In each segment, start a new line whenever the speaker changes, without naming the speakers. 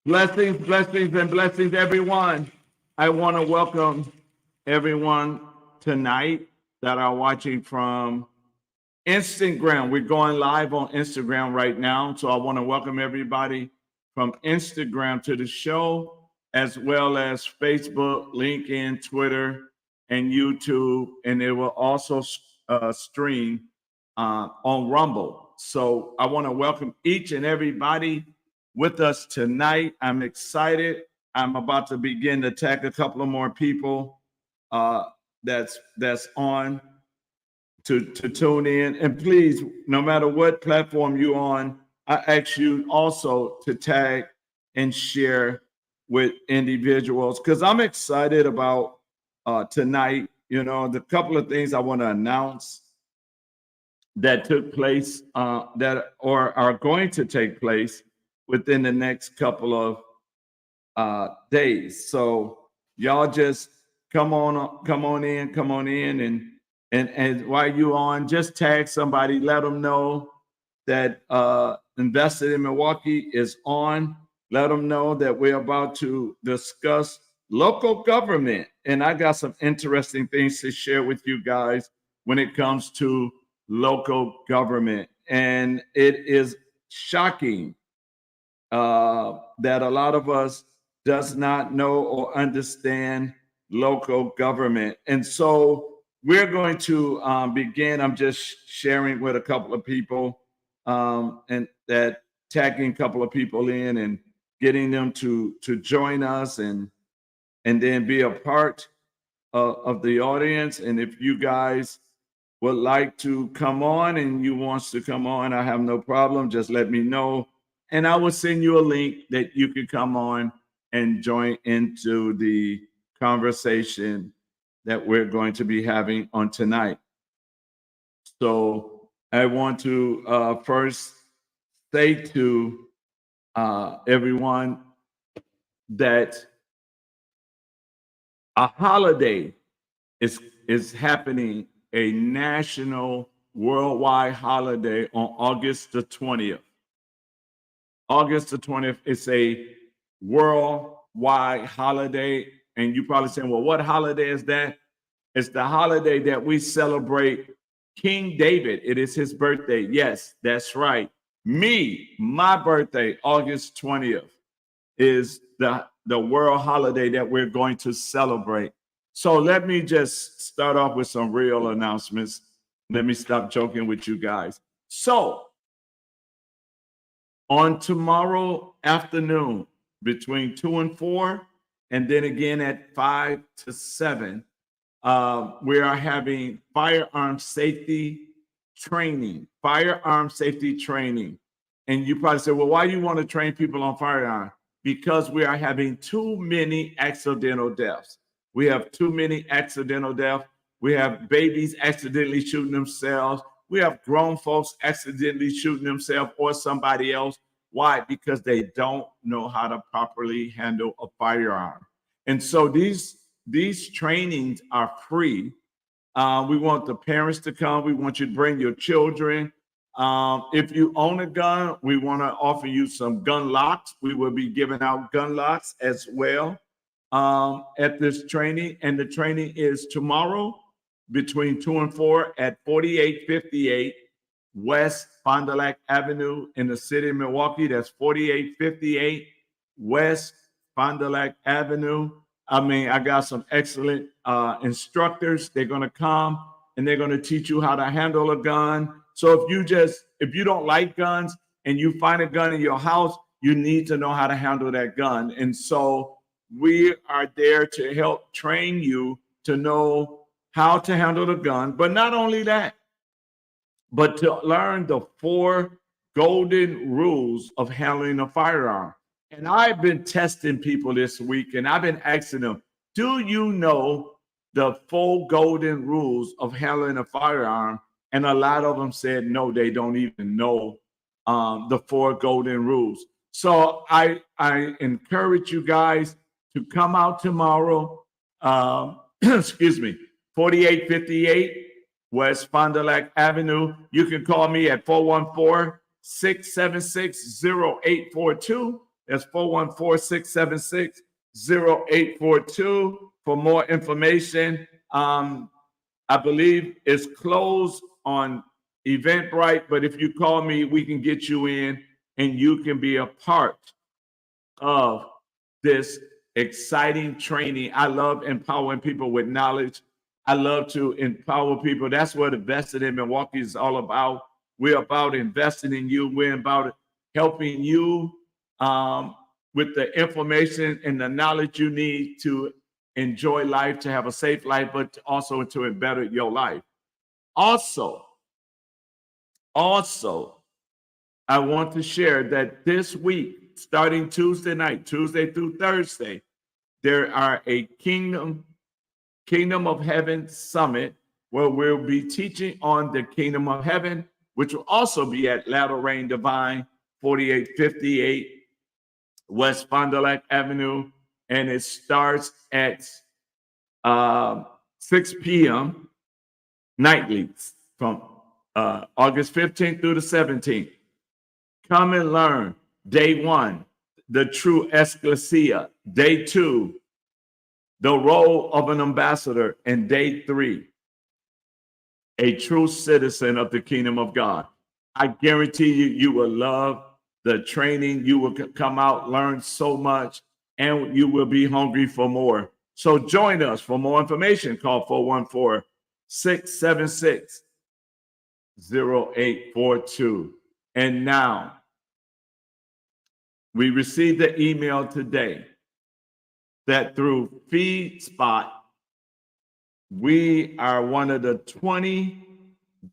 Blessings, blessings, and blessings, everyone. I want to welcome everyone tonight that are watching from Instagram. We're going live on Instagram right now. So I want to welcome everybody from Instagram to the show, as well as Facebook, LinkedIn, Twitter, and YouTube. And it will also stream on Rumble. So I want to welcome each and everybody with us tonight. I'm excited. I'm about to begin to tag a couple of more people uh, that's on to tune in. And please, no matter what platform you're on, I ask you also to tag and share with individuals because I'm excited about tonight. You know, the couple of things I want to announce that took place that or are going to take place within the next couple of days. So y'all just come on in, and while you on, just tag somebody, let them know that Invested in Milwaukee is on. Let them know that we're about to discuss local government, and I got some interesting things to share with you guys when it comes to local government, and it is shocking that a lot of us does not know or understand local government. And so we're going to begin. I'm just sharing with a couple of people and that tagging a couple of people in and getting them to join us and then be a part of the audience. And if you guys would like to come on and you wants to come on, I have no problem. Just let me know. And I will send you a link that you can come on and join into the conversation that we're going to be having on tonight. So I want to first say to everyone that a holiday is happening, a national worldwide holiday on August the 20th. August the 20th is a worldwide holiday. And you probably saying, well, what holiday is that? It's the holiday that we celebrate King David. It is his birthday. Yes, that's right. My birthday, August 20th, is the world holiday that we're going to celebrate. So let me just start off with some real announcements. Let me stop joking with you guys. So on tomorrow afternoon between 2 and 4, and then again at 5 to 7, we are having firearm safety training. And you probably say, well, why do you want to train people on firearm? Because we are having too many accidental deaths. We have too many accidental deaths. We have babies accidentally shooting themselves. We have grown folks accidentally shooting themselves or somebody else. Why? Because they don't know how to properly handle a firearm. And so these trainings are free. We want the parents to come. We want you to bring your children. If you own a gun, we want to offer you some gun locks. We will be giving out gun locks as well at this training. And the training is tomorrow between 2 and 4 at 4858 West Fond du Lac Avenue in the city of Milwaukee. That's 4858 West Fond du Lac Avenue. I got some excellent instructors. They're going to come and they're going to teach you how to handle a gun. So if you don't like guns and you find a gun in your house, you need to know how to handle that gun. And so we are there to help train you to know how to handle the gun. But not only that, but to learn the 4 golden rules of handling a firearm. And I've been testing people this week and I've been asking them, do you know the 4 golden rules of handling a firearm? And a lot of them said, no, they don't even know the 4 golden rules. So I encourage you guys to come out tomorrow. Excuse me, 4858 West Fond du Lac Avenue. You can call me at 414-676-0842. That's 414-676-0842 for more information. I believe it's closed on Eventbrite, but if you call me, we can get you in and you can be a part of this exciting training. I love empowering people with knowledge. I love to empower people. That's what Invested in Milwaukee is all about. We're about investing in you. We're about helping you with the information and the knowledge you need to enjoy life, to have a safe life, but also to better your life. Also, I want to share that this week, starting Tuesday night, Tuesday through Thursday, there are a Kingdom of Heaven Summit where we'll be teaching on the Kingdom of Heaven, which will also be at Latter Rain Divine, 4858 West Fond du Lac Avenue, and it starts at 6 p.m. nightly from August 15th through the 17th. Come and learn. Day 1, the true ecclesia. Day 2, the role of an ambassador. And day 3, a true citizen of the kingdom of God. I guarantee you, you will love the training. You will come out, learn so much, and you will be hungry for more. So join us. For more information, call 414-676-0842. And now, we received the email today that through FeedSpot, we are one of the 20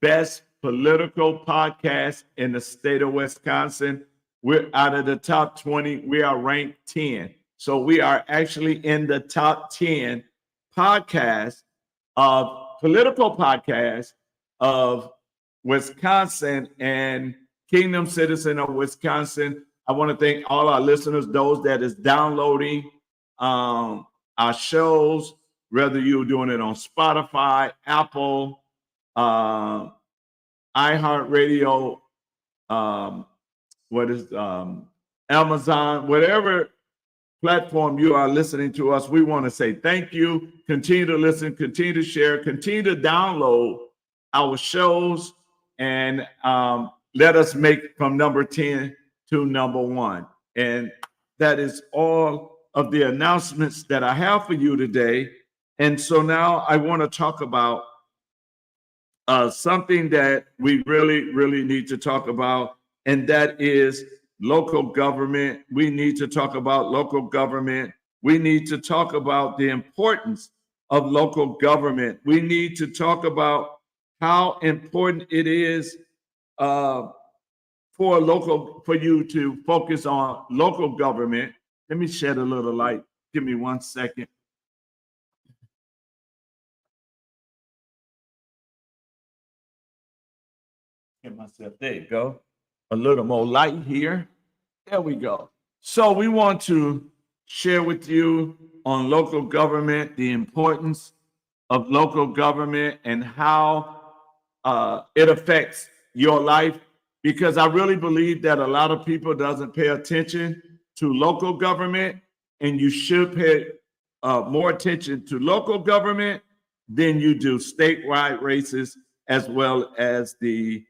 best political podcasts in the state of Wisconsin. We're out of the top 20. We are ranked 10. So we are actually in the top 10 podcasts of political podcasts of Wisconsin and Kingdom Citizen of Wisconsin. I want to thank all our listeners, those that is downloading our shows, whether you're doing it on Spotify, Apple, iHeartRadio, Amazon, whatever platform you are listening to us, we want to say thank you. Continue to listen, continue to share, continue to download our shows, and let us make from number 10 to number 1. And that is all of the announcements that I have for you today. And so now I want to talk about something that we really need to talk about, and that is local government. We need to talk about local government. We need to talk about the importance of local government. We need to talk about how important it is for you to focus on local government. Let me shed a little light. Give me 1 second. Get myself, there you go. A little more light here. There we go. So we want to share with you on local government, the importance of local government and how it affects your life, because I really believe that a lot of people doesn't pay attention to local government, and you should pay more attention to local government than you do statewide races, as well as the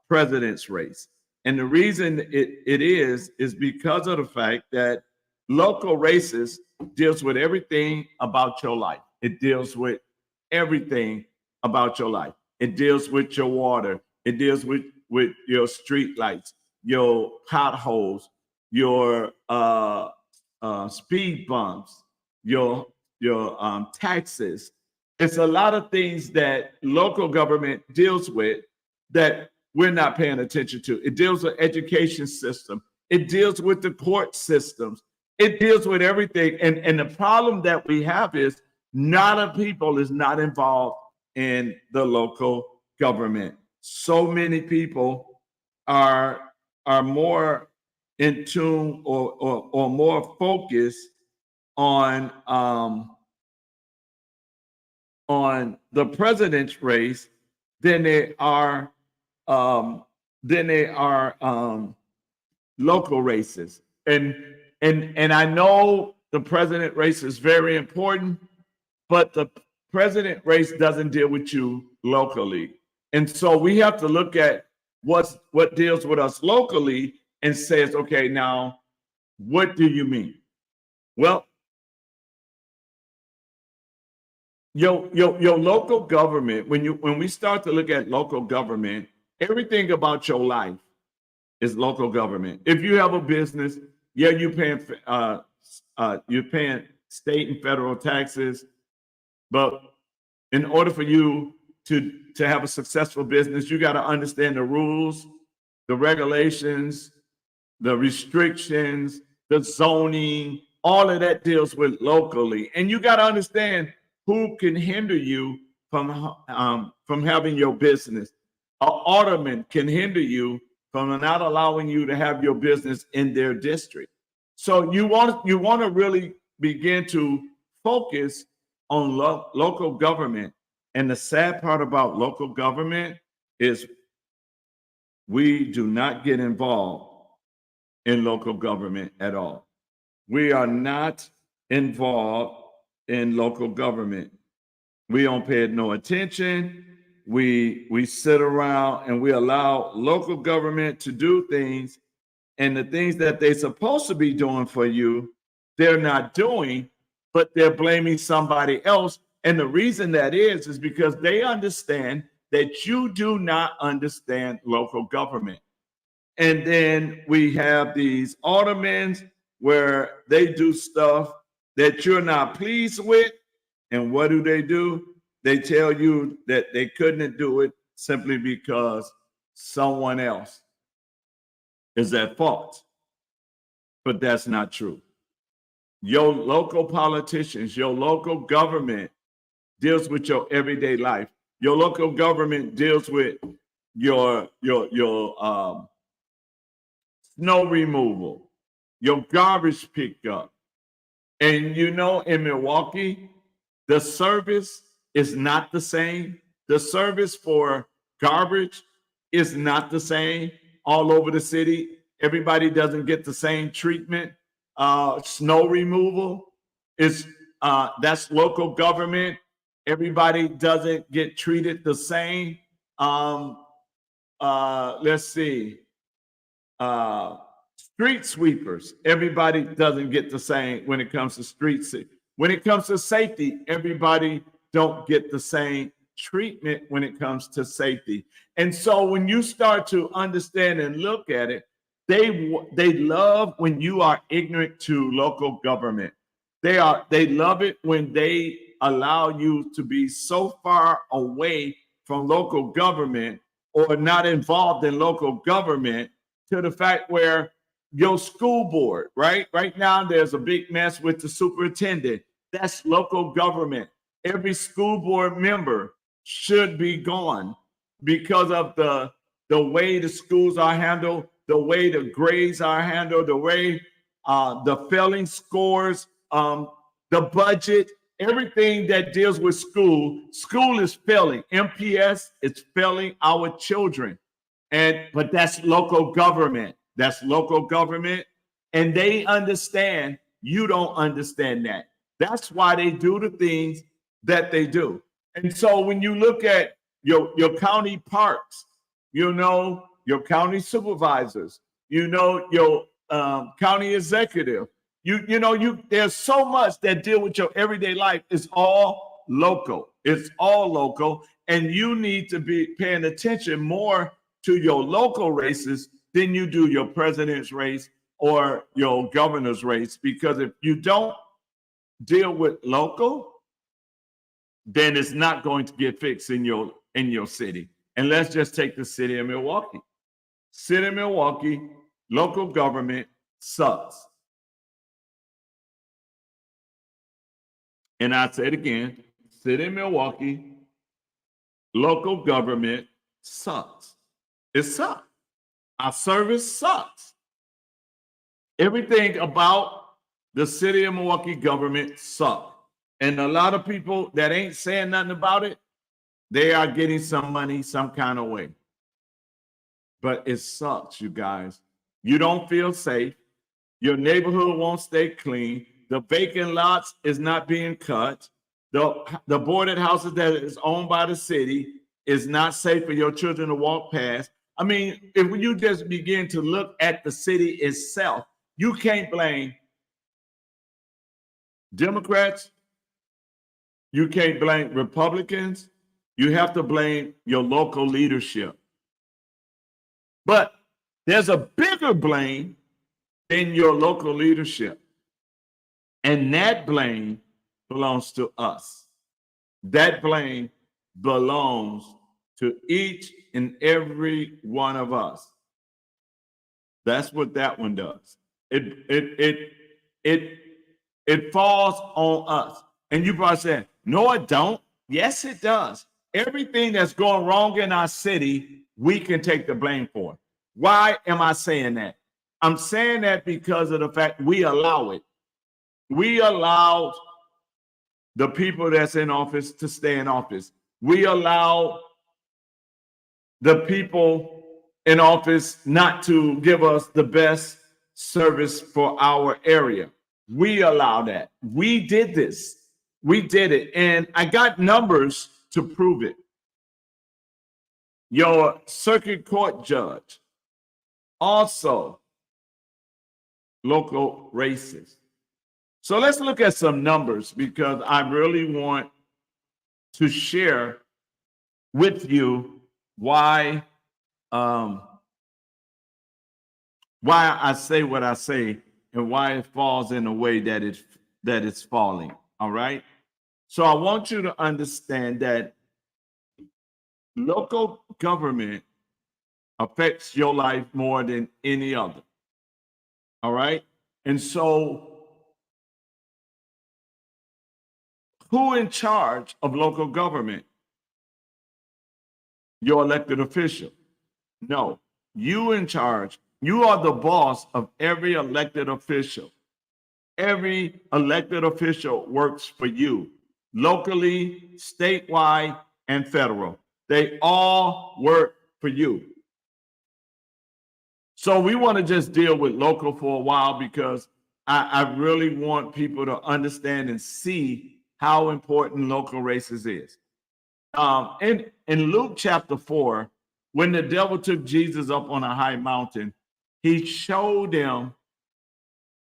president's race. And the reason it is because of the fact that local races deals with everything about your life. It deals with everything about your life. It deals with your water. It deals with your street lights, your potholes, your speed bumps, your taxes. It's a lot of things that local government deals with that we're not paying attention to. It deals with education system. It deals with the court systems. It deals with everything. And the problem that we have is not a people is not involved in the local government. So many people are more in tune or more focused on the president's race than they are local races. And I know the president race is very important, but the president race doesn't deal with you locally. And so we have to look at what deals with us locally and says, okay, now what do you mean? Well, your local government, when we start to look at local government, everything about your life is local government. If you have a business, yeah, you're paying state and federal taxes, but in order for you to have a successful business, you got to understand the rules, the regulations, the restrictions, the zoning, all of that deals with locally. And you got to understand who can hinder you from having your business. An alderman can hinder you from not allowing you to have your business in their district. So you want to really begin to focus on local government. And the sad part about local government is we do not get involved in local government at all. We are not involved in local government. We don't pay it no attention. We sit around and we allow local government to do things, and the things that they're supposed to be doing for you, they're not doing, but they're blaming somebody else. And the reason that is because they understand that you do not understand local government. And then we have these aldermen where they do stuff that you're not pleased with. And what do? They tell you that they couldn't do it simply because someone else is at fault. But that's not true. Your local politicians, your local government deals with your everyday life. Your local government deals with your snow removal, your garbage pickup. And you know, in Milwaukee, the service is not the same. The service for garbage is not the same all over the city. Everybody doesn't get the same treatment. Snow removal is that's local government. Everybody doesn't get treated the same. Let's see. Street sweepers, everybody doesn't get the same when it comes to street sweeping. When it comes to safety, everybody don't get the same treatment when it comes to safety. And so when you start to understand and look at it, they love when you are ignorant to local government. They love it when they allow you to be so far away from local government or not involved in local government to the fact where your school board, right now there's a big mess with the superintendent. That's local government. Every school board member should be gone because of the way the schools are handled, the way the grades are handled, the way the failing scores, the budget, everything that deals with school is failing. MPS is failing our children. But that's local government. That's local government. And they understand you don't understand that. That's why they do the things that they do. And so when you look at your county parks, you know, your county supervisors, you know, your county executive, you know, there's so much that deal with your everyday life. It's all local. It's all local. And you need to be paying attention more to your local races than you do your president's race or your governor's race. Because if you don't deal with local, then it's not going to get fixed in your city. And let's just take the city of Milwaukee. City of Milwaukee, local government sucks. And I say it again, city of Milwaukee, local government sucks. It sucks. Our service sucks. Everything about the city of Milwaukee government sucks. And a lot of people that ain't saying nothing about it, they are getting some money some kind of way. But it sucks, you guys. You don't feel safe. Your neighborhood won't stay clean. The vacant lots is not being cut. The boarded houses that is owned by the city is not safe for your children to walk past. I mean, if you just begin to look at the city itself, you can't blame Democrats. You can't blame Republicans. You have to blame your local leadership. But there's a bigger blame in your local leadership. And that blame belongs to us. That blame belongs to each and every one of us. That's what that one does. It falls on us. And you probably say, no, it don't. Yes, it does. Everything that's going wrong in our city, we can take the blame for. Why am I saying that? I'm saying that because of the fact we allow it. We allow the people that's in office to stay in office. We allow the people in office not to give us the best service for our area. We allow that. We did this. We did it. And I got numbers to prove it. Your circuit court judge, also local races. So let's look at some numbers because I really want to share with you why I say what I say and why it falls in the way that it's falling. All right. So I want you to understand that local government affects your life more than any other. All right. And so who in charge of local government? Your elected official. No, you in charge. You are the boss of every elected official. Every elected official works for you, locally, statewide, and federal. They all work for you. So we want to just deal with local for a while because I really want people to understand and see how important local races is. In Luke chapter 4, when the devil took Jesus up on a high mountain, he showed him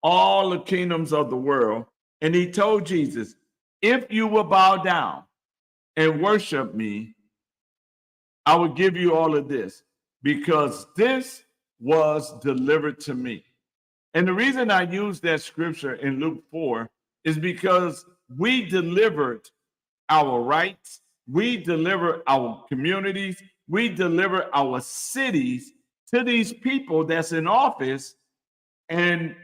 all the kingdoms of the world. And he told Jesus, if you will bow down and worship me, I will give you all of this because this was delivered to me. And the reason I use that scripture in Luke 4 is because we delivered our rights, we deliver our communities, we deliver our cities to these people that's in office, and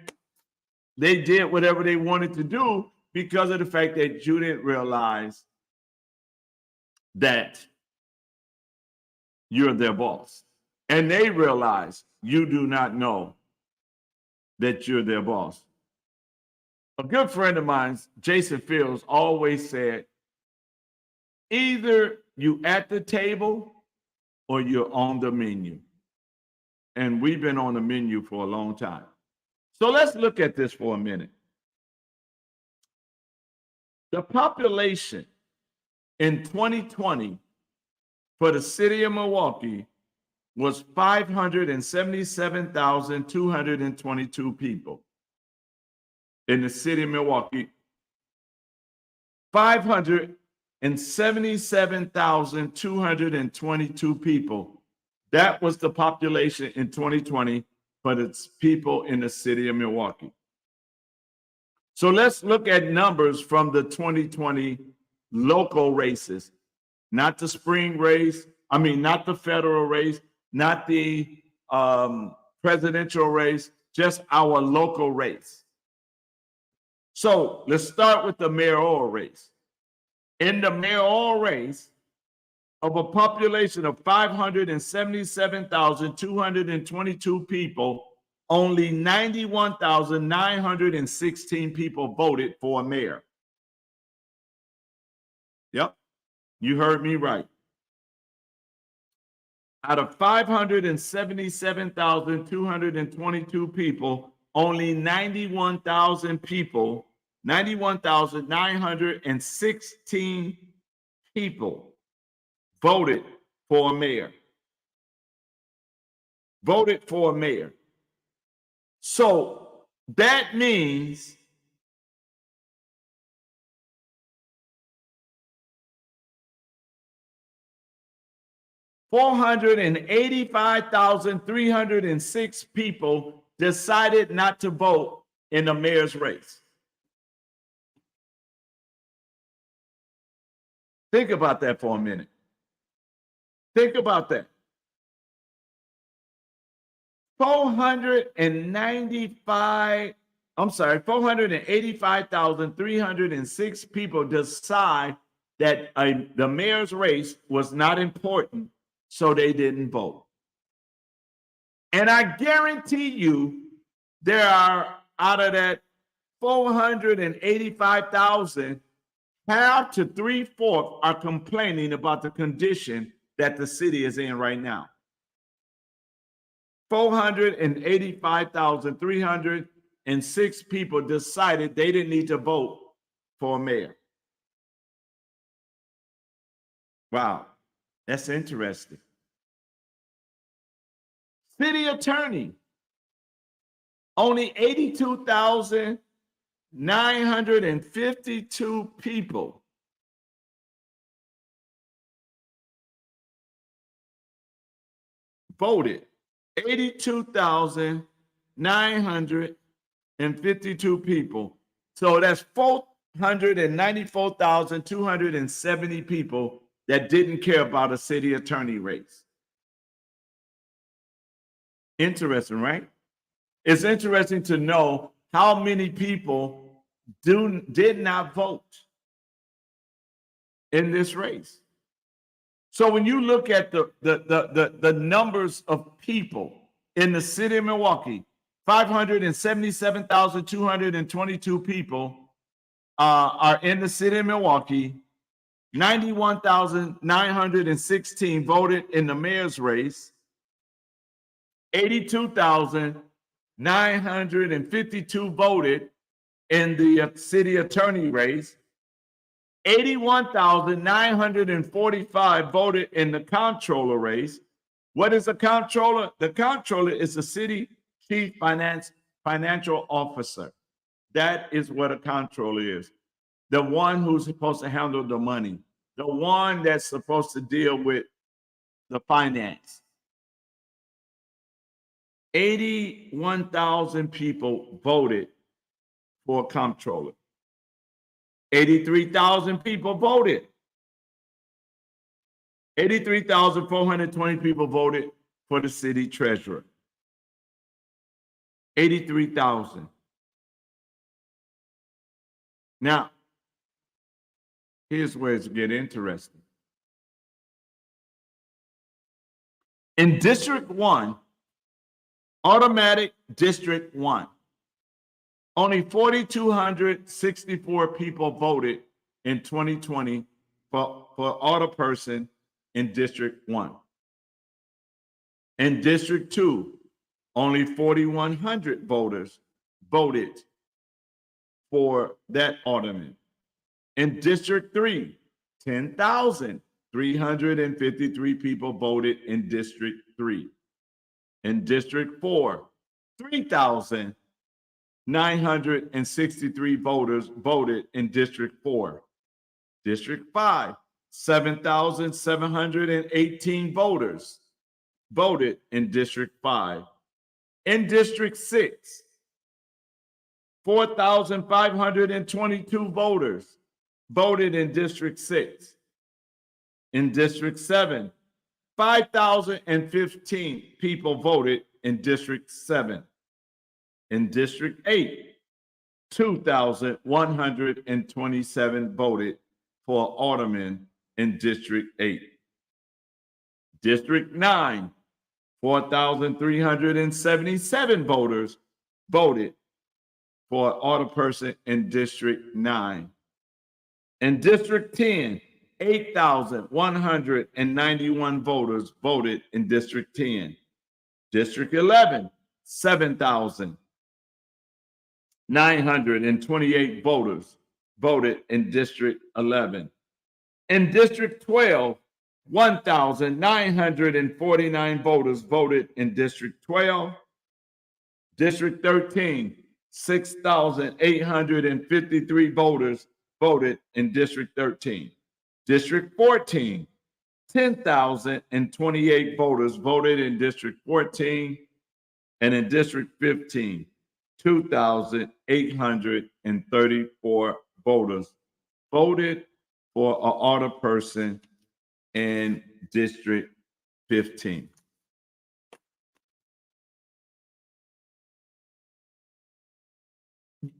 they did whatever they wanted to do because of the fact that you didn't realize that you're their boss. And they realize you do not know that you're their boss. A good friend of mine, Jason Fields, always said, either you at the table or you're on the menu. And we've been on the menu for a long time. So let's look at this for a minute. The population in 2020 for the city of Milwaukee was 577,222 people. In the city of Milwaukee, 577,222 people. That was the population in 2020 for the people in the city of Milwaukee. So let's look at numbers from the 2020 local races, not the spring race, not the federal race, not the presidential race, just our local race. So let's start with the mayoral race. In the mayoral race, of a population of 577,222 people, only 91,916 people voted for a mayor. Yep, you heard me right. Out of 577,222 people, only 91,000 people, 91,916 people voted for a mayor. Voted for a mayor. So that means $485,306 people decided not to vote in the mayor's race. Think about that for a minute. Think about that. 485,306 people decide that the mayor's race was not important, so they didn't vote. And I guarantee you, there are, out of that 485,000, half to 3/4 are complaining about the condition that the city is in right now. 485,306 people decided they didn't need to vote for a mayor. Wow, that's interesting. City attorney, only 82,952 people voted. 82,952 people. So that's 494,270 people that didn't care about a city attorney race. Interesting, right? It's interesting to know how many people did not vote in this race. So when you look at the numbers of people in the city of Milwaukee, 577,222 people are in the city of Milwaukee. 91,916 voted in the mayor's race. 82,952 voted in the city attorney race. 81,945 voted in the comptroller race. What is a comptroller? The comptroller is the city chief financial officer. That is what a comptroller is. The one who's supposed to handle the money, the one that's supposed to deal with the finance. 81,000 people voted for a comptroller. 83,000 people voted. 83,420 people voted for the city treasurer. 83,000. Now, here's where it's getting interesting. In District 1, automatic District 1, only 4,264 people voted in 2020 for alderperson in District 1. In District 2, only 4,100 voters voted for that alderman. In District 3, 10,353 people voted in District 3. In District 4, 3,963 voters voted in District 4. District 5, 7,718 voters voted in District 5. In District 6, 4,522 voters voted in District 6. In District 7, 5,015 people voted in District 7. In District 8, 2,127 voted for alderman in District 8. District 9, 4,377 voters voted for alderperson in District 9. In District 10, 8,191 voters voted in District 10. District 11, 7,000. 928 voters voted in District 11. In District 12, 1,949 voters voted in District 12. District 13, 6,853 voters voted in District 13. District 14, 10,028 voters voted in District 14. And in District 15, 2,834 voters voted for an alderperson in District 15.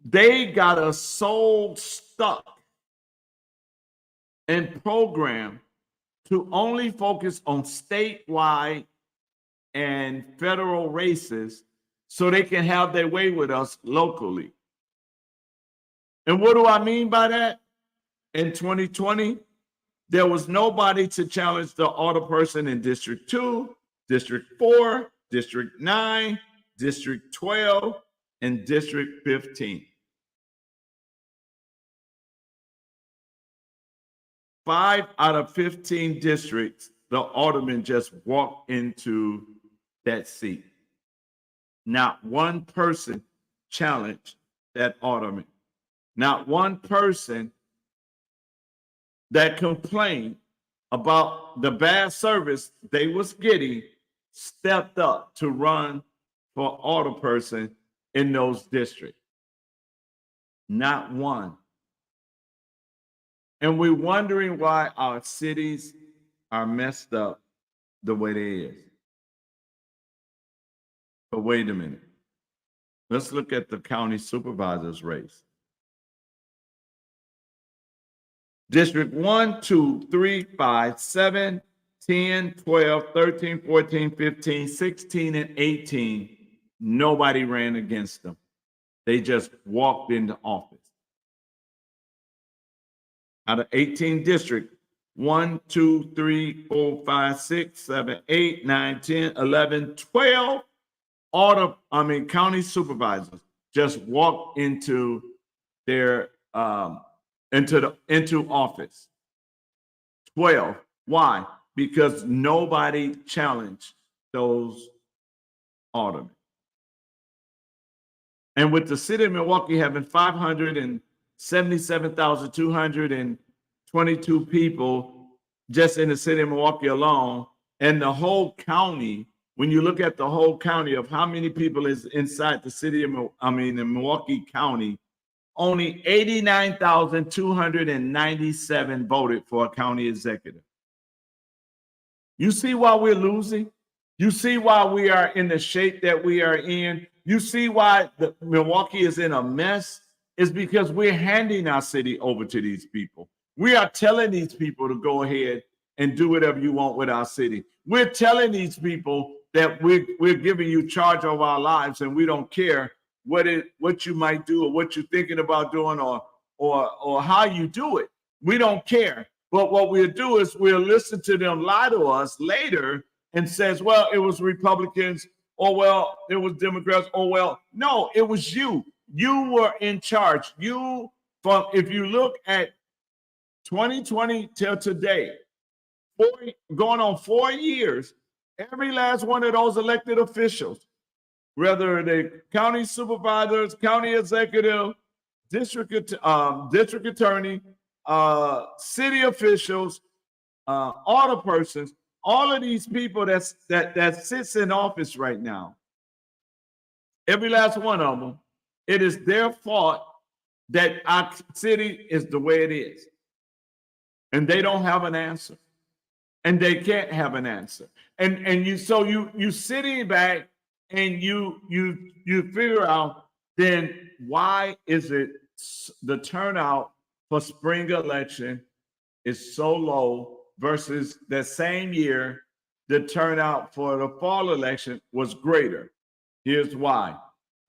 They got us so stuck and programmed to only focus on statewide and federal races so they can have their way with us locally. And what do I mean by that? In 2020, there was nobody to challenge the alderperson in District 2, District 4, District 9, District 12, and District 15. 5 out of 15 districts, the alderman just walked into that seat. Not one person challenged that alderman. Not one person that complained about the bad service they was getting stepped up to run for alderperson in those districts. Not one. And we're wondering why our cities are messed up the way they is. But wait a minute. Let's look at the county supervisor's race. District 1, 2, 3, 5, 7, 10, 12, 13, 14, 15, 16, and 18. Nobody ran against them. They just walked into office. Out of 18 districts, 1, 2, 3, 4, 5, 6, 7, 8, 9, 10, 11, 12 county supervisors just walked into their into office. 12. Why? Because nobody challenged those aldermen. And with the city of Milwaukee having 577,222 people just in the city of Milwaukee alone, and the whole county, when you look at the whole county of how many people is inside the city of, in Milwaukee County, only 89,297 voted for a county executive. You see why we're losing? You see why we are in the shape that we are in? You see why Milwaukee is in a mess? It's because we're handing our city over to these people. We are telling these people to go ahead and do whatever you want with our city. We're telling these people that we're giving you charge of our lives, and we don't care what you might do or what you're thinking about doing or how you do it. We don't care. But what we'll do is we'll listen to them lie to us later and says, well, it was Republicans, or well, it was Democrats, or well, no, it was you. You were in charge. If you look at 2020 till today, going on 4 years, every last one of those elected officials, whether the county supervisors, county executive, district attorney, city officials, alderpersons, all of these people that sits in office right now, every last one of them, it is their fault that our city is the way it is. And they don't have an answer. And they can't have an answer. And you sitting back and you figure out, then why is it the turnout for spring election is so low versus the same year the turnout for the fall election was greater? Here's why.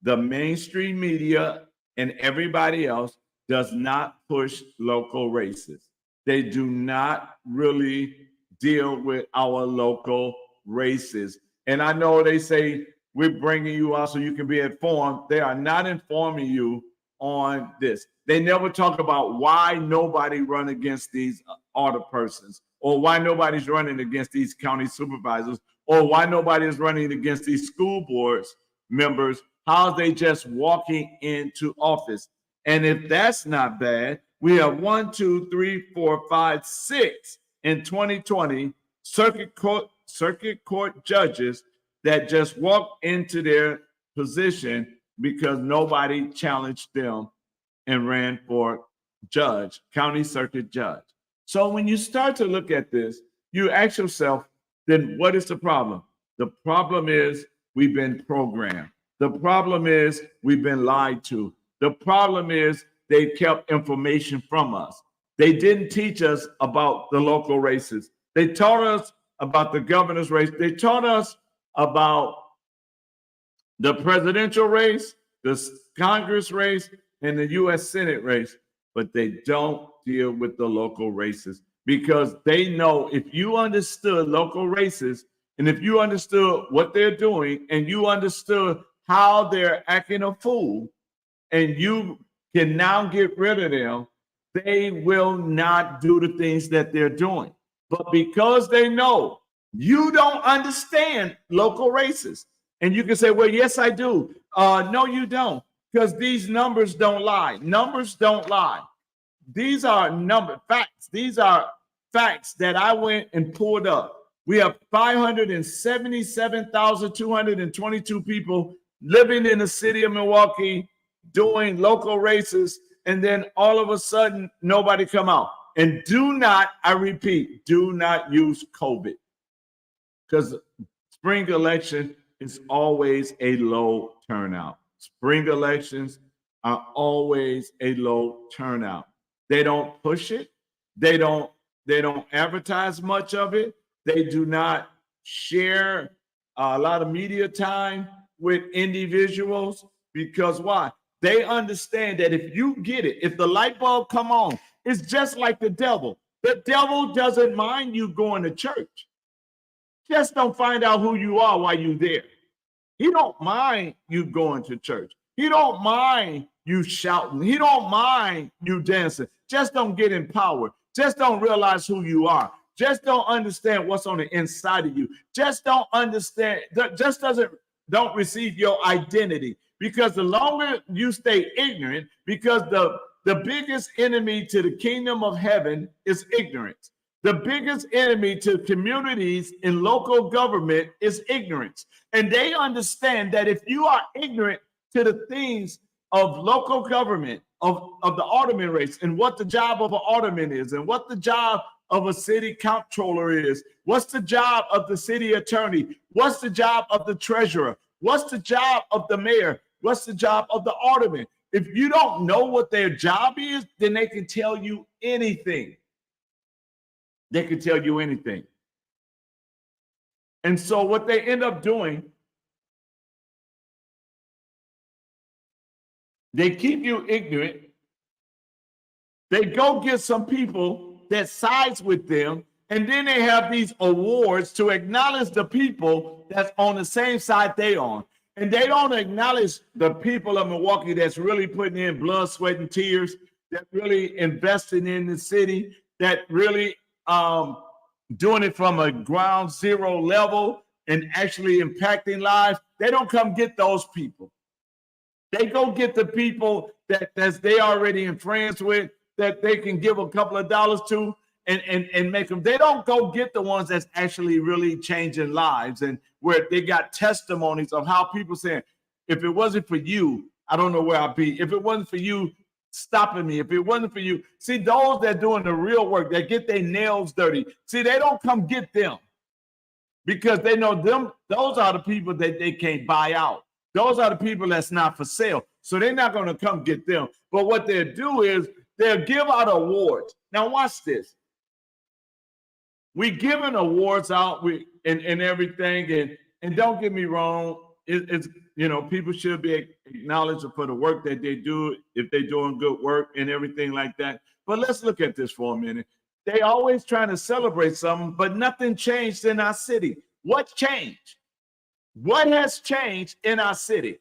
The mainstream media and everybody else does not push local races. They do not really deal with our local races. And I know they say, we're bringing you out so you can be informed. They are not informing you on this. They never talk about why nobody run against these audit persons, or why nobody's running against these county supervisors, or why nobody is running against these school boards members. How are they just walking into office? And if that's not bad, we have 1, 2, 3, 4, 5, 6 in 2020 circuit court judges that just walked into their position because nobody challenged them and ran for judge, county circuit judge. So when you start to look at this, you ask yourself, then what is the problem? The problem is we've been programmed. The problem is we've been lied to. The problem is they kept information from us. They didn't teach us about the local races. They taught us about the governor's race. They taught us about the presidential race, the Congress race, and the U.S. Senate race, but they don't deal with the local races, because they know if you understood local races, and if you understood what they're doing, and you understood how they're acting a fool, and you can now get rid of them, they will not do the things that they're doing. But because they know you don't understand local races, and you can say, well, yes, I do. No, you don't, because these numbers don't lie. Numbers don't lie. These are facts. These are facts that I went and pulled up. We have 577,222 people living in the city of Milwaukee doing local races, and then all of a sudden nobody come out. And do not, I repeat, do not use COVID, because spring election is always a low turnout. Spring elections are always a low turnout. They don't push it. They don't advertise much of it. They do not share a lot of media time with individuals, because why? They understand that if you get it, if the light bulb come on, it's just like the devil. The devil doesn't mind you going to church. Just don't find out who you are while you're there. He don't mind you going to church. He don't mind you shouting. He don't mind you dancing. Just don't get empowered. Just don't realize who you are. Just don't understand what's on the inside of you. Just don't understand. Don't receive your identity. Because the longer you stay ignorant, because the biggest enemy to the kingdom of heaven is ignorance. The biggest enemy to communities in local government is ignorance. And they understand that if you are ignorant to the things of local government, of the alderman race, and what the job of an alderman is, and what the job of a city comptroller is, what's the job of the city attorney, what's the job of the treasurer, what's the job of the mayor, what's the job of the alderman. If you don't know what their job is, then they can tell you anything. They can tell you anything. And so what they end up doing, they keep you ignorant. They go get some people that sides with them, and then they have these awards to acknowledge the people that's on the same side they on. And they don't acknowledge the people of Milwaukee that's really putting in blood, sweat, and tears, that really investing in the city, that really doing it from a ground zero level and actually impacting lives. They don't come get those people. They go get the people that they already in friends with, that they can give a couple of dollars to and make them. They don't go get the ones that's actually really changing lives, and where they got testimonies of how people saying, if it wasn't for you, I don't know where I'd be. If it wasn't for you stopping me, if it wasn't for you. See, those that doing the real work, that get their nails dirty. See, they don't come get them, because they know them. Those are the people that they can't buy out. Those are the people that's not for sale. So they're not going to come get them. But what they'll do is they'll give out awards. Now watch this. We giving awards out and everything, and don't get me wrong, it's people should be acknowledged for the work that they do if they're doing good work and everything like that. But let's look at this for a minute. They always trying to celebrate something, but nothing changed in our city. What changed? What has changed in our city?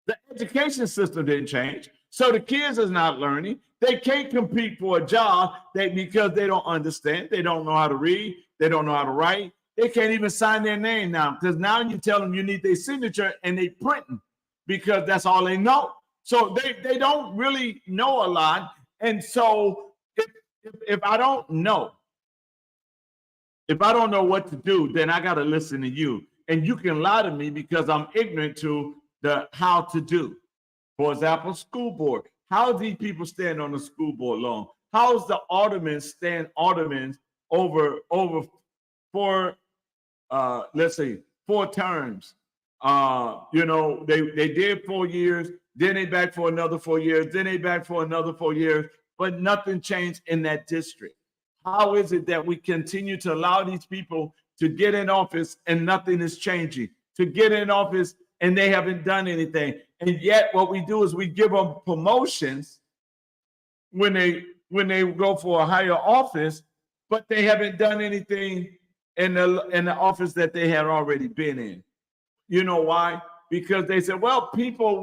The education system didn't change. So the kids is not learning. They can't compete for a job because they don't understand. They don't know how to read. They don't know how to write. They can't even sign their name now, because now you tell them you need their signature and they printing because that's all they know. So they don't really know a lot. And so if I don't know, if I don't know what to do, then I got to listen to you. And you can lie to me because I'm ignorant to the how to do. For example, school board. How do these people stand on the school board long? How is the aldermen stand aldermen over four, let's say 4 terms? They did 4 years, then they back for another 4 years, then they back for another 4 years, but nothing changed in that district. How is it that we continue to allow these people to get in office and nothing is changing? To get in office and they haven't done anything. And yet what we do is we give them promotions when they go for a higher office, but they haven't done anything in the office that they had already been in. You know why? Because they said, well, people,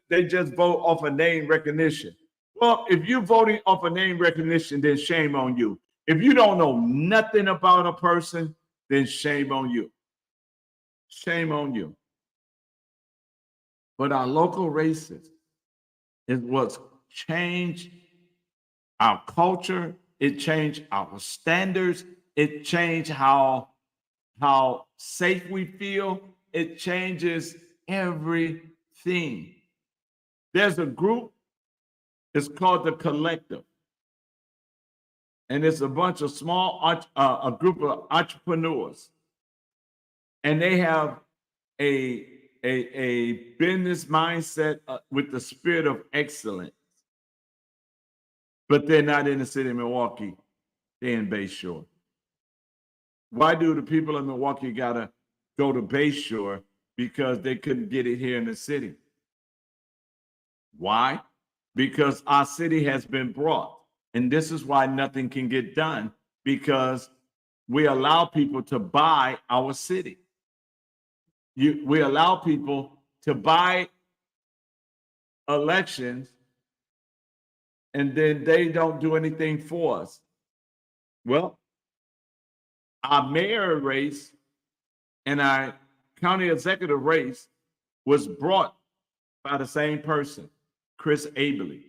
they just vote off of name recognition. Well, if you're voting off of name recognition, then shame on you. If you don't know nothing about a person, then shame on you. Shame on you. But our local races is what's changed our culture. It changed our standards. It changed how safe we feel. It changes everything. There's a group, it's called the Collective. And it's a bunch of a group of entrepreneurs. And they have a business mindset with the spirit of excellence. But they're not in the city of Milwaukee. They're in Bayshore. Why do the people in Milwaukee gotta go to Bayshore? Because they couldn't get it here in the city. Why? Because our city has been brought. And this is why nothing can get done, because we allow people to buy our city. We allow people to buy elections, and then they don't do anything for us. Well, our mayor race and our county executive race was brought by the same person, Chris Abele.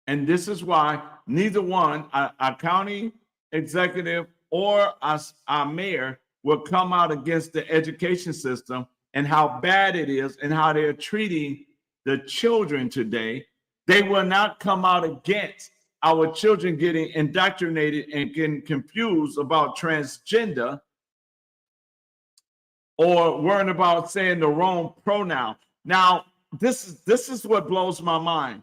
And this is why neither one, our county executive or our mayor, will come out against the education system and how bad it is and how they're treating the children today. They will not come out against our children getting indoctrinated and getting confused about transgender or worrying about saying the wrong pronoun. Now, this is what blows my mind.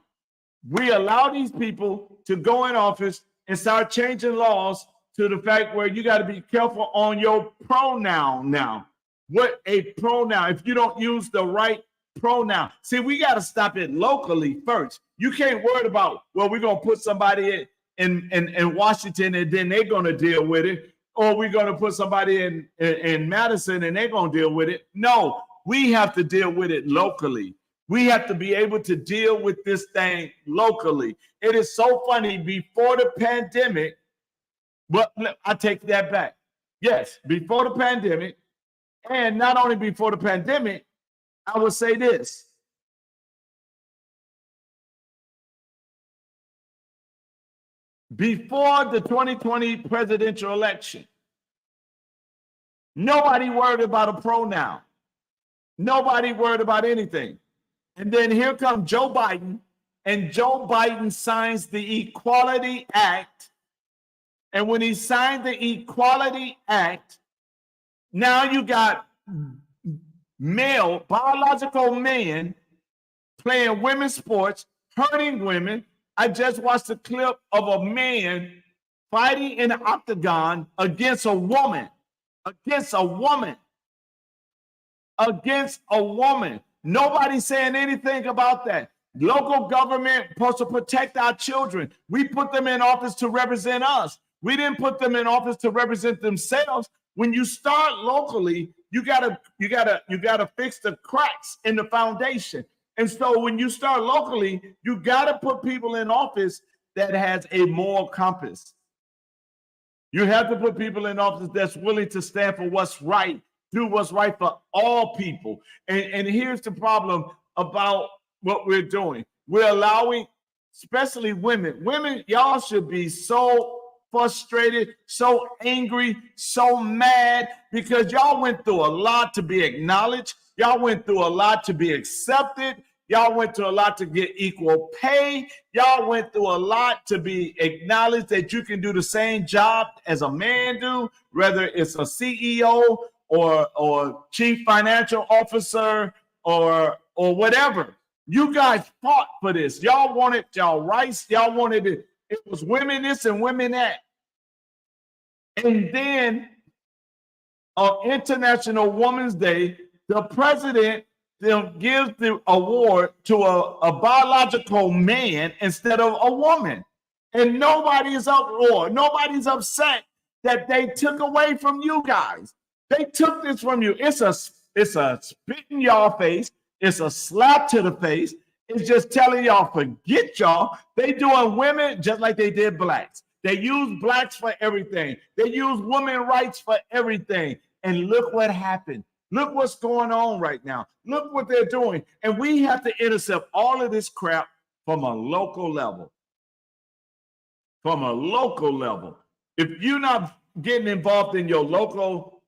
We allow these people to go in office and start changing laws to the fact where you got to be careful on your pronoun now. What a pronoun, if you don't use the right pronoun. See, we got to stop it locally first. You can't worry about, well, we're going to put somebody in Washington and then they're going to deal with it. Or we're going to put somebody in Madison and they're going to deal with it. No, we have to deal with it locally. We have to be able to deal with this thing locally. It is so funny, before the pandemic, but I take that back. Yes, before the pandemic, and not only before the pandemic, I would say this. Before the 2020 presidential election, nobody worried about a pronoun. Nobody worried about anything. And then here comes Joe Biden, and Joe Biden signs the Equality Act. And when he signed the Equality Act, now you got male, biological men playing women's sports, hurting women. I just watched a clip of a man fighting in an octagon against a woman, against a woman. Nobody's saying anything about that. Local government supposed to protect our children. We put them in office to represent us. We didn't put them in office to represent themselves. When you start locally, you gotta fix the cracks in the foundation. And so when you start locally, you gotta put people in office that has a moral compass. You have to put people in office that's willing to stand for what's right, do what's right for all people. And here's the problem about what we're doing. We're allowing, especially women, y'all should be so frustrated, so angry, so mad, because y'all went through a lot to be acknowledged. Y'all went through a lot to be accepted. Y'all went through a lot to get equal pay. Y'all went through a lot to be acknowledged that you can do the same job as a man do, whether it's a CEO or chief financial officer or whatever. You guys fought for this. Y'all wanted y'all rights. Y'all wanted it. It was women this and women that. And then on International Women's Day, the president gives the award to a biological man instead of a woman. And nobody is uproar. Nobody's upset that they took away from you guys. They took this from you. It's a spit in y'all face. It's a slap to the face. It's just telling y'all, forget y'all. They doing women just like they did blacks. They use blacks for everything. They use women rights for everything. And look what happened. Look what's going on right now. Look what they're doing. And we have to intercept all of this crap from a local level. From a local level. If you're not getting involved in your local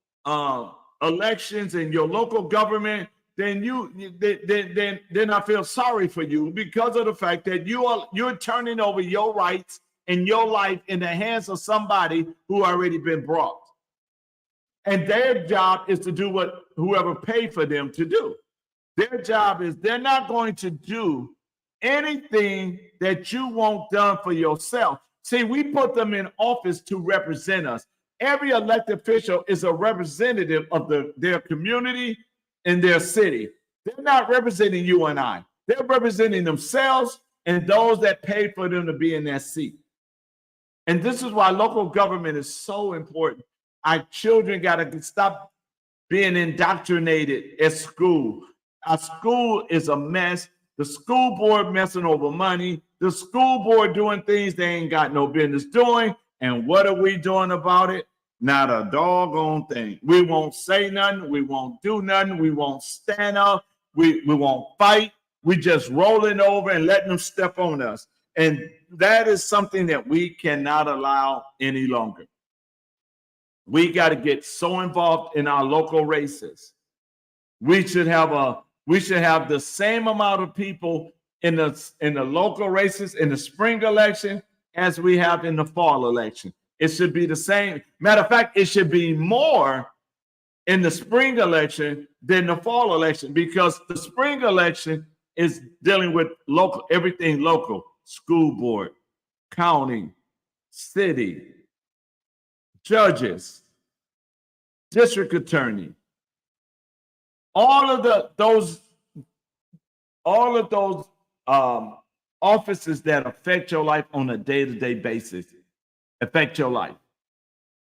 elections and your local government, then I feel sorry for you because of the fact that you're turning over your rights and your life in the hands of somebody who already been brought. And their job is to do what whoever paid for them to do. Their job is they're not going to do anything that you want done for yourself. See, we put them in office to represent us. Every elected official is a representative of their community and their city. They're not representing you and I. They're representing themselves and those that paid for them to be in that seat. And this is why local government is so important. Our children got to stop being indoctrinated at school. Our school is a mess. The school board messing over money. The school board doing things they ain't got no business doing. And what are we doing about it? Not a doggone thing. We won't say nothing. We won't do nothing. We won't stand up. We won't fight. We just rolling over and letting them step on us. And that is something that we cannot allow any longer. We got to get so involved in our local races. We should have the same amount of people in the local races in the spring election as we have in the fall election. It should be the same. Matter of fact, it should be more in the spring election than the fall election, because the spring election is dealing with local, everything local, school board, county, city, judges, district attorney, all of those offices that affect your life on a day-to-day basis affect your life.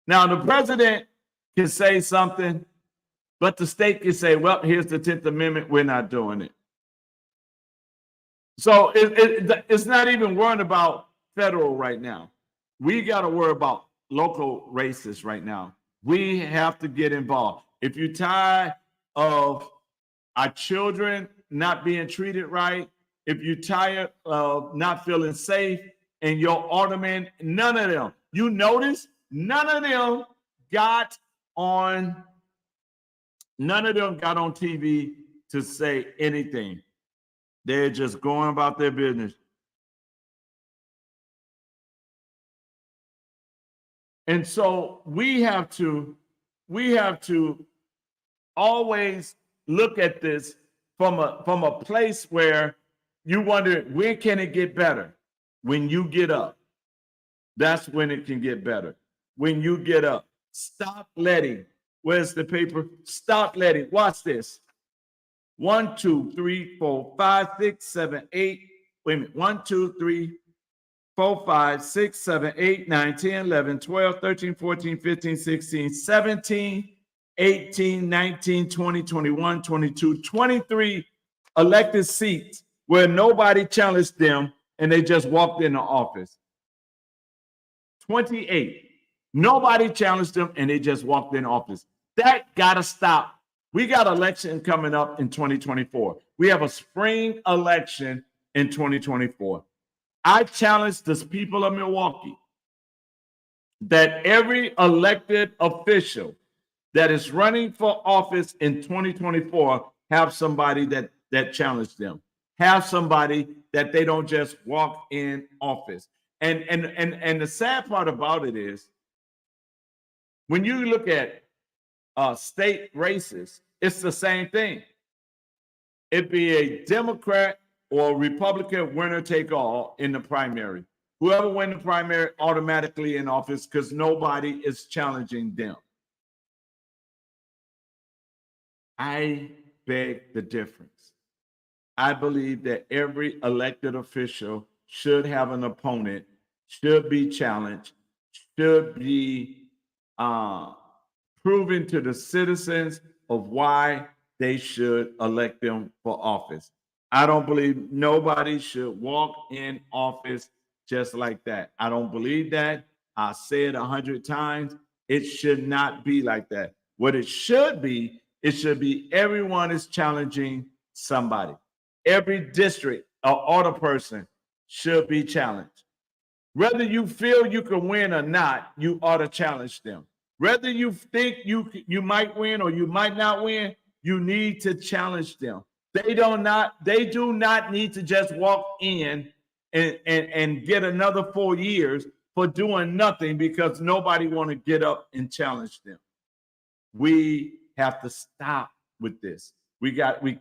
Now, the president can say something, but the state can say, well, here's the 10th Amendment, we're not doing it. So it's not even worrying about federal right now. We got to worry about local races right now. We have to get involved. If you're tired of our children not being treated right, if you're tired of not feeling safe and your alderman, none of them, you notice, none of them got on TV to say anything. They're just going about their business. And so we have to always look at this from a place where you wonder, when can it get better? When you get up. That's when it can get better. When you get up. Stop letting. Where's the paper? Stop letting. Watch this. 1, 2, 3, 4, 5, 6, 7, 8. Wait a minute. 1, 2, 3, 4, 5, 6, 7, 8, 9, 10, 11, 12, 13, 14, 15, 16, 17, 18, 19, 20, 21, 22, 23 elected seats where nobody challenged them and they just walked into office. 28. Nobody challenged them and they just walked in office. That got to stop. We got election coming up in 2024. We have a spring election in 2024. I challenge the people of Milwaukee that every elected official that is running for office in 2024 have somebody that challenged them. Have somebody that they don't just walk in office. And the sad part about it is when you look at state races, it's the same thing. It'd be a Democrat or Republican winner take all in the primary. Whoever wins the primary automatically in office because nobody is challenging them. I beg the difference. I believe that every elected official should have an opponent, should be challenged, should be proven to the citizens of why they should elect them for office. I don't believe nobody should walk in office just like that. I don't believe that. I said 100 times, it should not be like that. What it should be everyone is challenging somebody. Every district or order person should be challenged. Whether you feel you can win or not, you ought to challenge them. Whether you think you might win or you might not win, you need to challenge them. They do not need to just walk in and get another 4 years for doing nothing because nobody want to get up and challenge them. We have to stop with this. We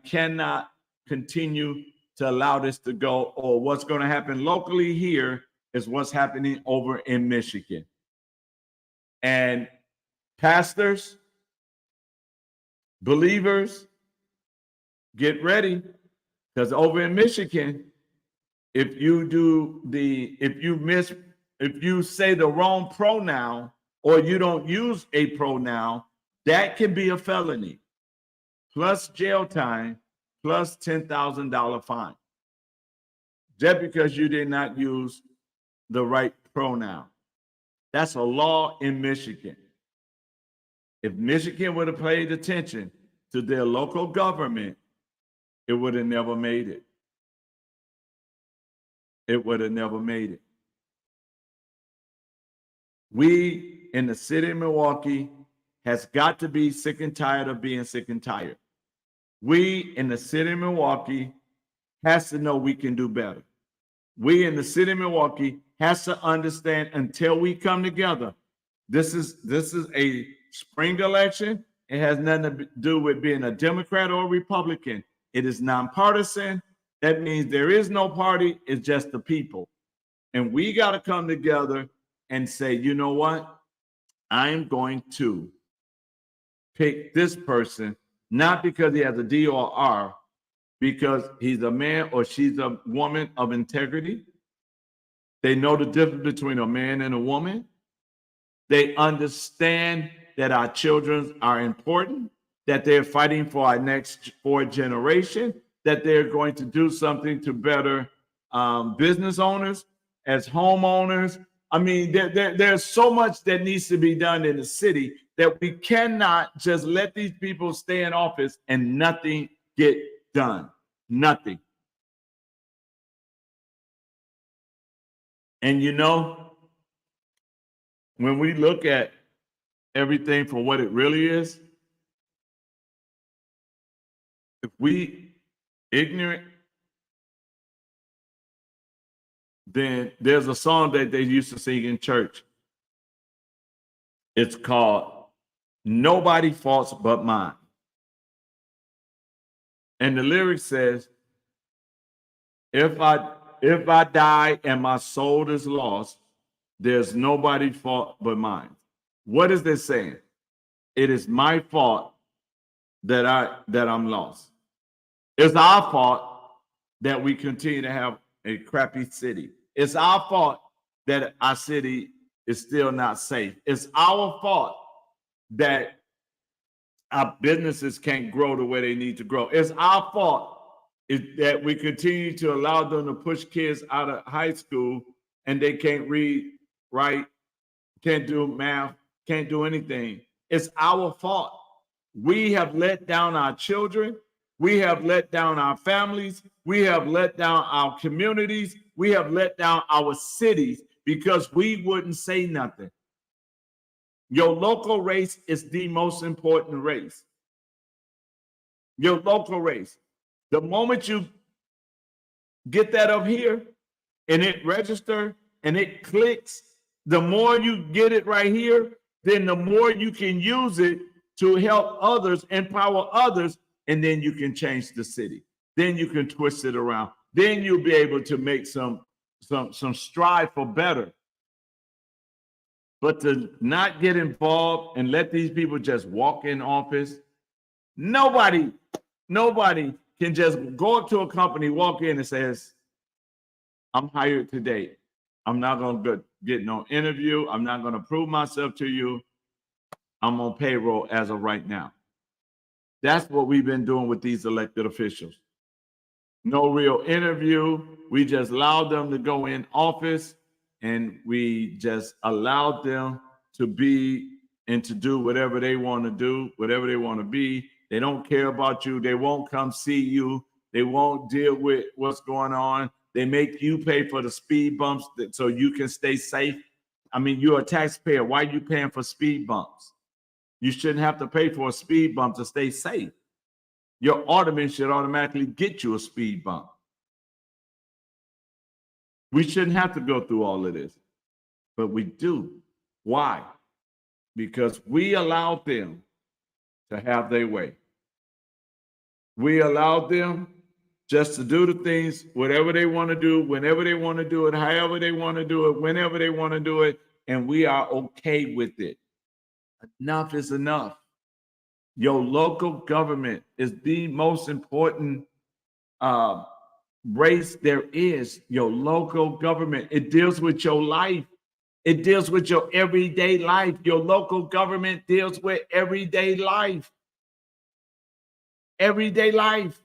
cannot continue to allow this to go, or what's going to happen locally here is what's happening over in Michigan. And pastors, believers, get ready, because over in Michigan, if you say the wrong pronoun or you don't use a pronoun, that can be a felony, plus jail time, plus $10,000 fine, just because you did not use the right pronoun. That's a law in Michigan. If Michigan would have paid attention to their local government, it would have never made it. It would have never made it. We in the city of Milwaukee has got to be sick and tired of being sick and tired. We in the city of Milwaukee has to know we can do better. We in the city of Milwaukee has to understand until we come together. This is a spring election. It has nothing to do with being a Democrat or a Republican. It is nonpartisan. That means there is no party. It's just the people. And we got to come together and say, you know what? I'm going to pick this person, not because he has a D or R, because he's a man or she's a woman of integrity. They know the difference between a man and a woman. They understand that our children are important, that they're fighting for our next 4 generation, that they're going to do something to better business owners as homeowners. I mean, there's so much that needs to be done in the city that we cannot just let these people stay in office and nothing get done. Nothing. And you know, when we look at everything for what it really is, if we ignorant, then there's a song that they used to sing in church. It's called Nobody Faults But Mine. And the lyric says, if I die and my soul is lost, there's nobody's fault but mine. What is this saying? It is my fault that I'm lost. It's our fault that we continue to have a crappy city. It's our fault that our city is still not safe. It's our fault that our businesses can't grow the way they need to grow. It's our fault that we continue to allow them to push kids out of high school and they can't read, write, can't do math, can't do anything. It's our fault. We have let down our children. We have let down our families. We have let down our communities. We have let down our cities because we wouldn't say nothing. Your local race is the most important race. Your local race. The moment you get that up here and it registers and it clicks, the more you get it right here, then the more you can use it to help others, empower others, and then you can change the city. Then you can twist it around. Then you'll be able to make some strive for better. But to not get involved and let these people just walk in office, nobody can just go up to a company, walk in and says, I'm hired today. I'm not going to get no interview. I'm not going to prove myself to you. I'm on payroll as of right now. That's what we've been doing with these elected officials. No real interview. We just allowed them to go in office and we just allowed them to be and to do whatever they want to do, whatever they want to be. They don't care about you. They won't come see you. They won't deal with what's going on. They make you pay for the speed bumps so you can stay safe. I mean, you're a taxpayer. Why are you paying for speed bumps? You shouldn't have to pay for a speed bump to stay safe. Your alderman should automatically get you a speed bump. We shouldn't have to go through all of this, but we do. Why? Because we allowed them to have their way. We allowed them just to do the things, whatever they want to do, whenever they want to do it, however they want to do it, whenever they want to do it, and we are okay with it. Enough is enough. Your local government is the most important race there is. Your local government. It deals with your life. It deals with your everyday life. Your local government deals with everyday life. Everyday life.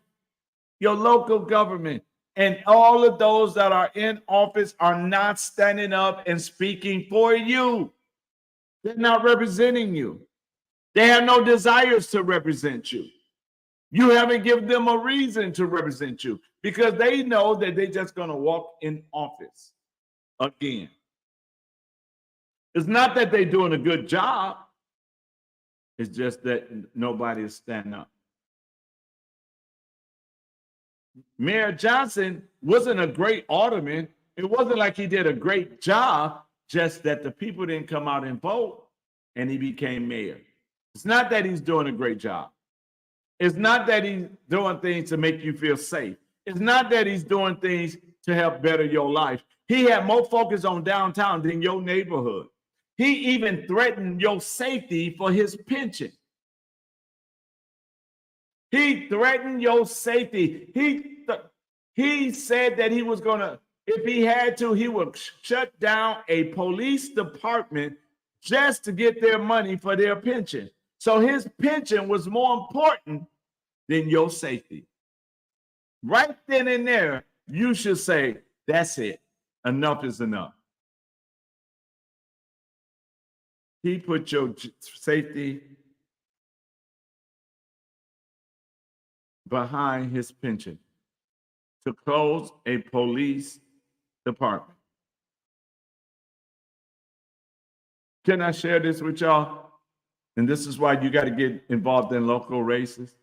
Your local government. And all of those that are in office are not standing up and speaking for you. They're not representing you. They have no desires to represent you. You haven't given them a reason to represent you because they know that they're just going to walk in office again. It's not that they're doing a good job. It's just that nobody is standing up. Mayor Johnson wasn't a great alderman. It wasn't like he did a great job, just that the people didn't come out and vote and he became mayor. It's not that he's doing a great job. It's not that he's doing things to make you feel safe. It's not that he's doing things to help better your life. He had more focus on downtown than your neighborhood. He even threatened your safety for his pension. He threatened your safety. He said that he was going to, if he had to, he would shut down a police department just to get their money for their pension. So his pension was more important than your safety. Right then and there, you should say, that's it. Enough is enough. He put your safety behind his pension to close a police department. Can I share this with y'all? And this is why you got to get involved in local races.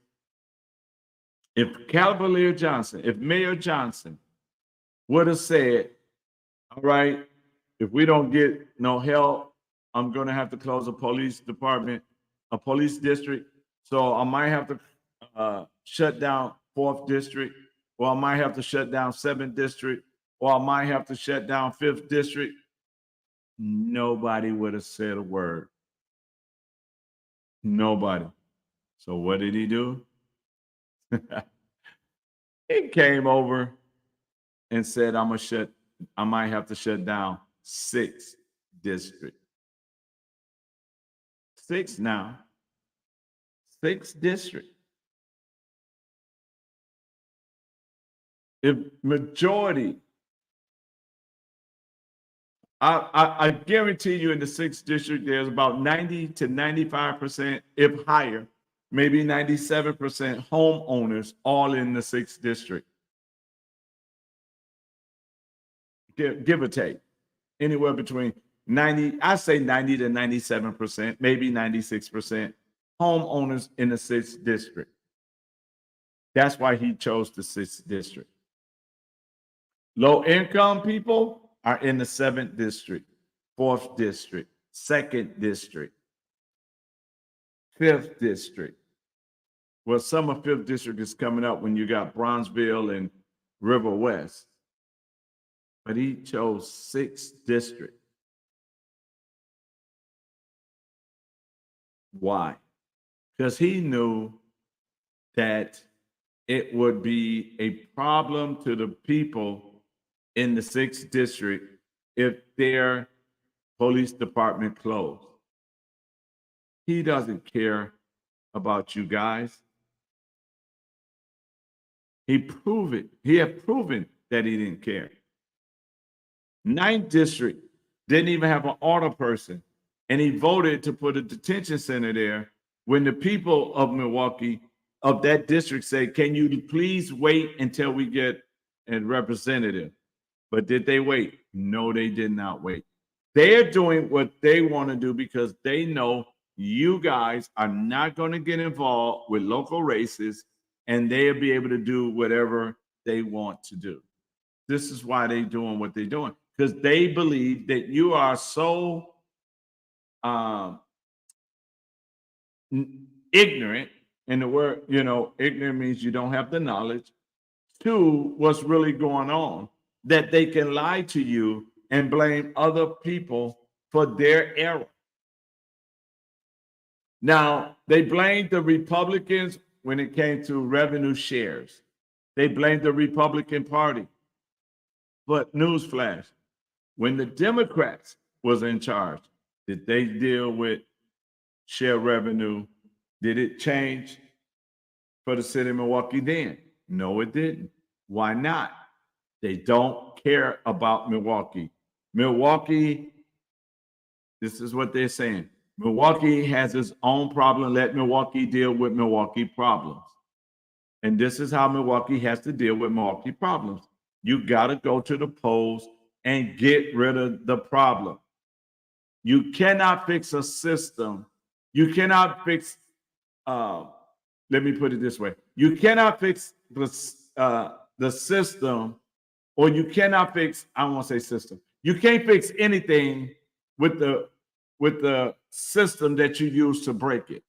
If Cavalier Johnson, if Mayor Johnson would have said, all right, if we don't get no help, I'm going to have to close a police department, a police district. So I might have to shut down 4th district, or I might have to shut down 7th district, or I might have to shut down 5th district. Nobody would have said a word. Nobody. So what did he do? He came over and said, I might have to shut down 6th district. 6 now. 6th district. If majority, I guarantee you in the 6th district, there's about 90 to 95%, if higher, maybe 97% homeowners all in the 6th district. Give or take. Anywhere between 90, I say 90 to 97%, maybe 96% homeowners in the 6th district. That's why he chose the 6th district. Low income people are in the 7th district, 4th district, 2nd district, 5th district. Well, some of 5th district is coming up when you got Bronzeville and River West. But he chose 6th district. Why? Because he knew that it would be a problem to the people in the 6th district if their police department closed. He doesn't care about you guys. He had proven that he didn't care. 9th district didn't even have an order person, and he voted to put a detention center there when the people of Milwaukee, of that district, said, can you please wait until we get a representative? But did they wait? No, they did not wait. They're doing what they want to do because they know you guys are not going to get involved with local races, and they'll be able to do whatever they want to do. This is why they're doing what they're doing, because they believe that you are so ignorant, and the word, ignorant means you don't have the knowledge to what's really going on, that they can lie to you and blame other people for their error. Now, they blamed the Republicans when it came to revenue shares. They blamed the Republican Party. But newsflash, when the Democrats was in charge, did they deal with share revenue? Did it change for the city of Milwaukee then? No, it didn't. Why not? They don't care about Milwaukee. Milwaukee, this is what they're saying. Milwaukee has its own problem. Let Milwaukee deal with Milwaukee problems. And this is how Milwaukee has to deal with Milwaukee problems. You got to go to the polls and get rid of the problem. You cannot fix a system. You cannot fix, let me put it this way. You cannot fix the system, or you cannot fix, I won't say system. You can't fix anything with the system that you use to break it.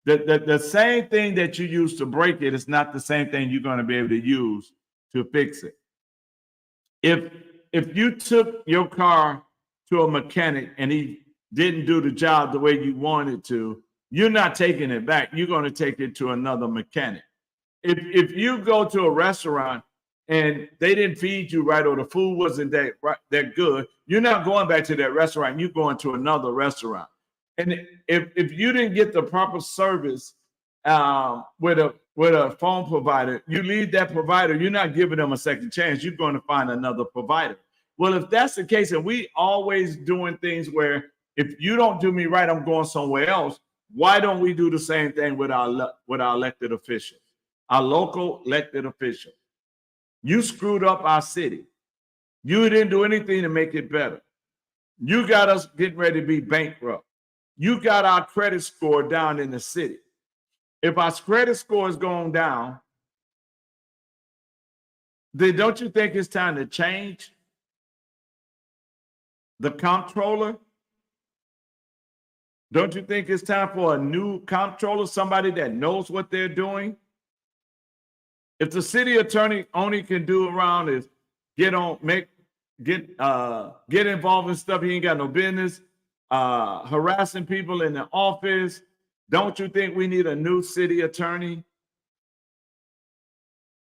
The same thing that you use to break it is not the same thing you're going to be able to use to fix it. If you took your car to a mechanic and he didn't do the job the way you wanted to, you're not taking it back. You're going to take it to another mechanic. If you go to a restaurant and they didn't feed you right, or the food wasn't that good, you're not going back to that restaurant. You're going to another restaurant. And if you didn't get the proper service with a phone provider, you leave that provider, you're not giving them a second chance. You're going to find another provider. Well, if that's the case, and we always doing things where if you don't do me right, I'm going somewhere else. Why don't we do the same thing with our elected officials, our local elected officials? You screwed up our city. You didn't do anything to make it better. You got us getting ready to be bankrupt. You got our credit score down in the city. If our credit score is going down, then don't you think it's time to change the comptroller? Don't you think it's time for a new comptroller, somebody that knows what they're doing? If the city attorney only can do around is get involved in stuff he ain't got no business, harassing people in the office, don't you think we need a new city attorney?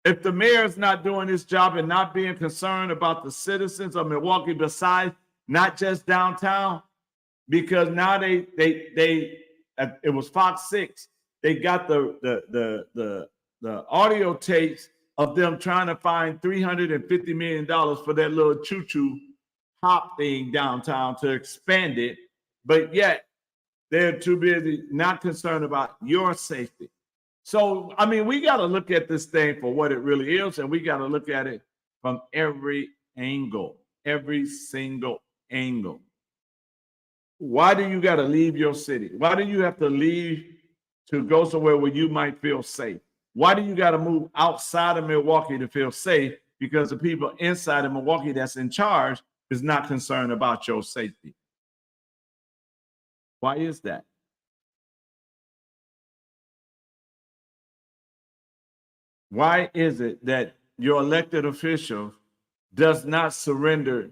If the mayor's not doing his job and not being concerned about the citizens of Milwaukee, besides not just downtown, because now it was Fox 6. They got the audio tapes of them trying to find $350 million for that little choo-choo hop thing downtown to expand it, but yet they're too busy, not concerned about your safety. So, I mean, we got to look at this thing for what it really is, and we got to look at it from every angle, every single angle. Why do you got to leave your city? Why do you have to leave to go somewhere where you might feel safe? Why do you got to move outside of Milwaukee to feel safe? Because the people inside of Milwaukee that's in charge is not concerned about your safety. Why is that? Why is it that your elected official does not surrender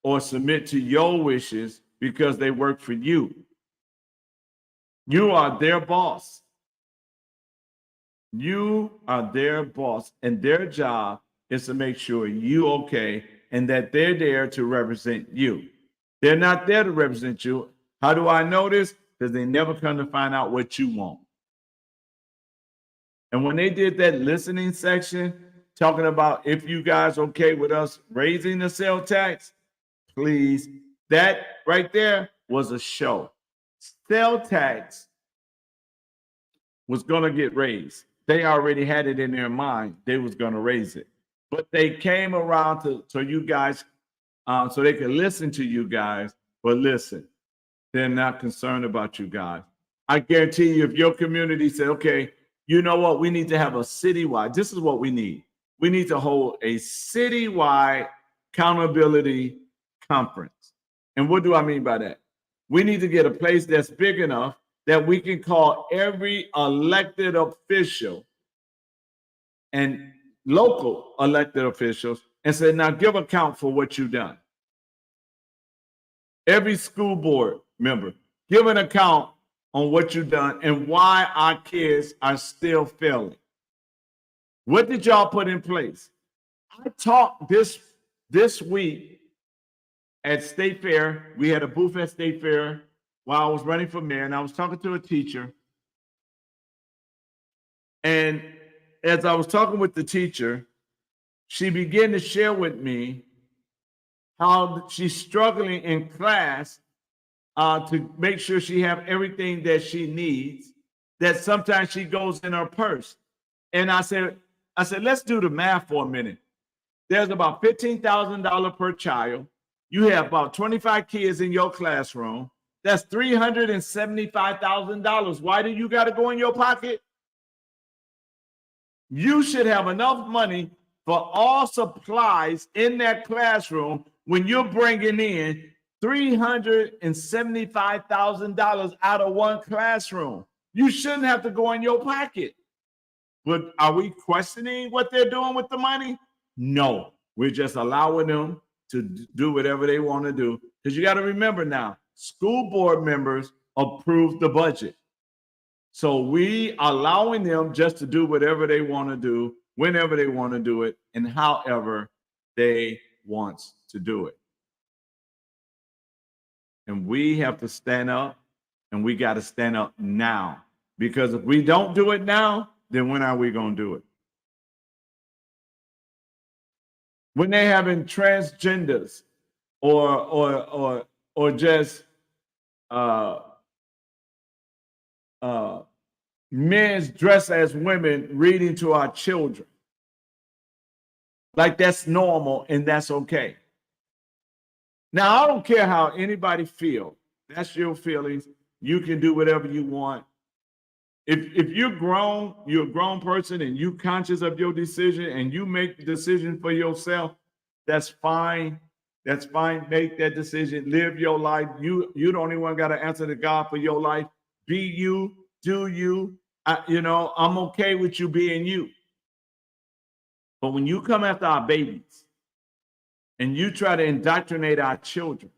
or submit to your wishes because they work for you? You are their boss. You are their boss, and their job is to make sure you okay and that they're there to represent you. They're not there to represent you. How do I know this? Because they never come to find out what you want. And when they did that listening section, talking about if you guys okay with us raising the sales tax, please, that right there was a show. Sales tax was going to get raised. They already had it in their mind. They was going to raise it. But they came around so you guys, so they could listen to you guys. But listen, they're not concerned about you guys. I guarantee you, if your community said, okay, you know what, we need to have a citywide, this is what we need. We need to hold a citywide accountability conference. And what do I mean by that? We need to get a place that's big enough that we can call every elected official and local elected officials and say, now give account for what you've done. Every school board member, give an account on what you've done and why our kids are still failing. What did y'all put in place? I talked this week at State Fair. We had a booth at State Fair while I was running for mayor, and I was talking to a teacher. And as I was talking with the teacher, she began to share with me how she's struggling in class to make sure she have everything that she needs, that sometimes she goes in her purse. And I said, let's do the math for a minute. There's about $15,000 per child. You have about 25 kids in your classroom. That's $375,000. Why do you got to go in your pocket? You should have enough money for all supplies in that classroom when you're bringing in $375,000 out of one classroom. You shouldn't have to go in your pocket. But are we questioning what they're doing with the money? No, we're just allowing them to do whatever they want to do. Because you got to remember now, school board members approve the budget. So we allowing them just to do whatever they want to do, whenever they want to do it, and however they want to do it. And we have to stand up, and we got to stand up now. Because if we don't do it now, then when are we going to do it? When they're having transgenders or just men dressed as women reading to our children, like that's normal and that's okay. Now, I don't care how anybody feels. That's your feelings. You can do whatever you want. If you're grown, you're a grown person and you conscious of your decision and you make the decision for yourself, that's fine. That's fine. Make that decision. Live your life. You don't even got to answer to God for your life. Be you. Do you. I'm okay with you being you. But when you come after our babies and you try to indoctrinate our children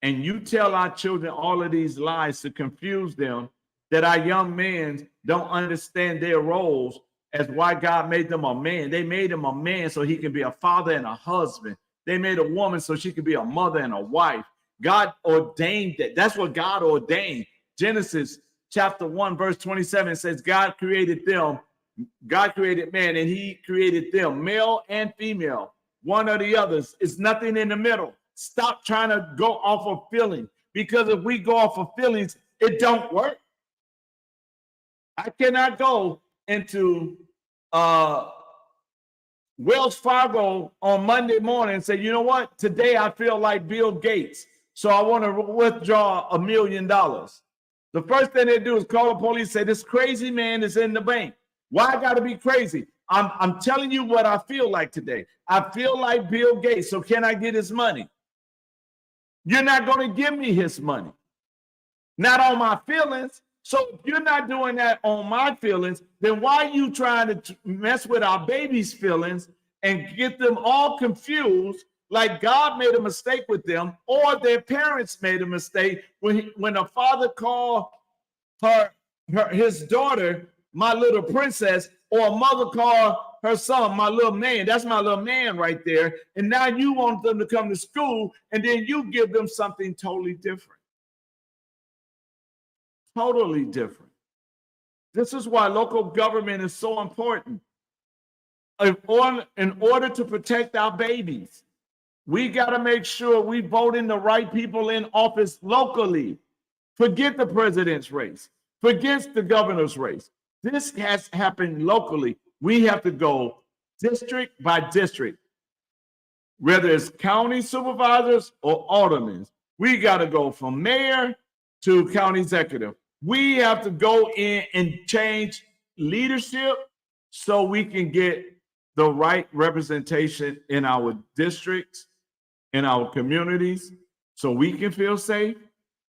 and you tell our children all of these lies to confuse them, that our young men don't understand their roles as why God made them a man. They made him a man so he can be a father and a husband. They made a woman so she could be a mother and a wife. God ordained that. That's what God ordained. Genesis chapter 1, verse 27 says, God created man, and he created them, male and female, one or the others. It's nothing in the middle. Stop trying to go off of feelings, because if we go off of feelings, it don't work. I cannot go into Wells Fargo on Monday morning and say, you know what? Today I feel like Bill Gates, so I want to withdraw $1 million. The first thing they do is call the police, say this crazy man is in the bank. Why I got to be crazy? I'm telling you what I feel like today. I feel like Bill Gates, so can I get his money? You're not going to give me his money. Not on my feelings. So if you're not doing that on my feelings, then why are you trying to mess with our babies' feelings and get them all confused, like God made a mistake with them, or their parents made a mistake when a father called his daughter my little princess, or a mother called her son my little man. That's my little man right there. And now you want them to come to school, and then you give them something totally different. Totally different. This is why local government is so important. In order to protect our babies, we got to make sure we vote in the right people in office locally. Forget the president's race. Forget the governor's race. This has happened locally. We have to go district by district, whether it's county supervisors or aldermen. We got to go from mayor to county executive. We have to go in and change leadership so we can get the right representation in our districts, in our communities, so we can feel safe,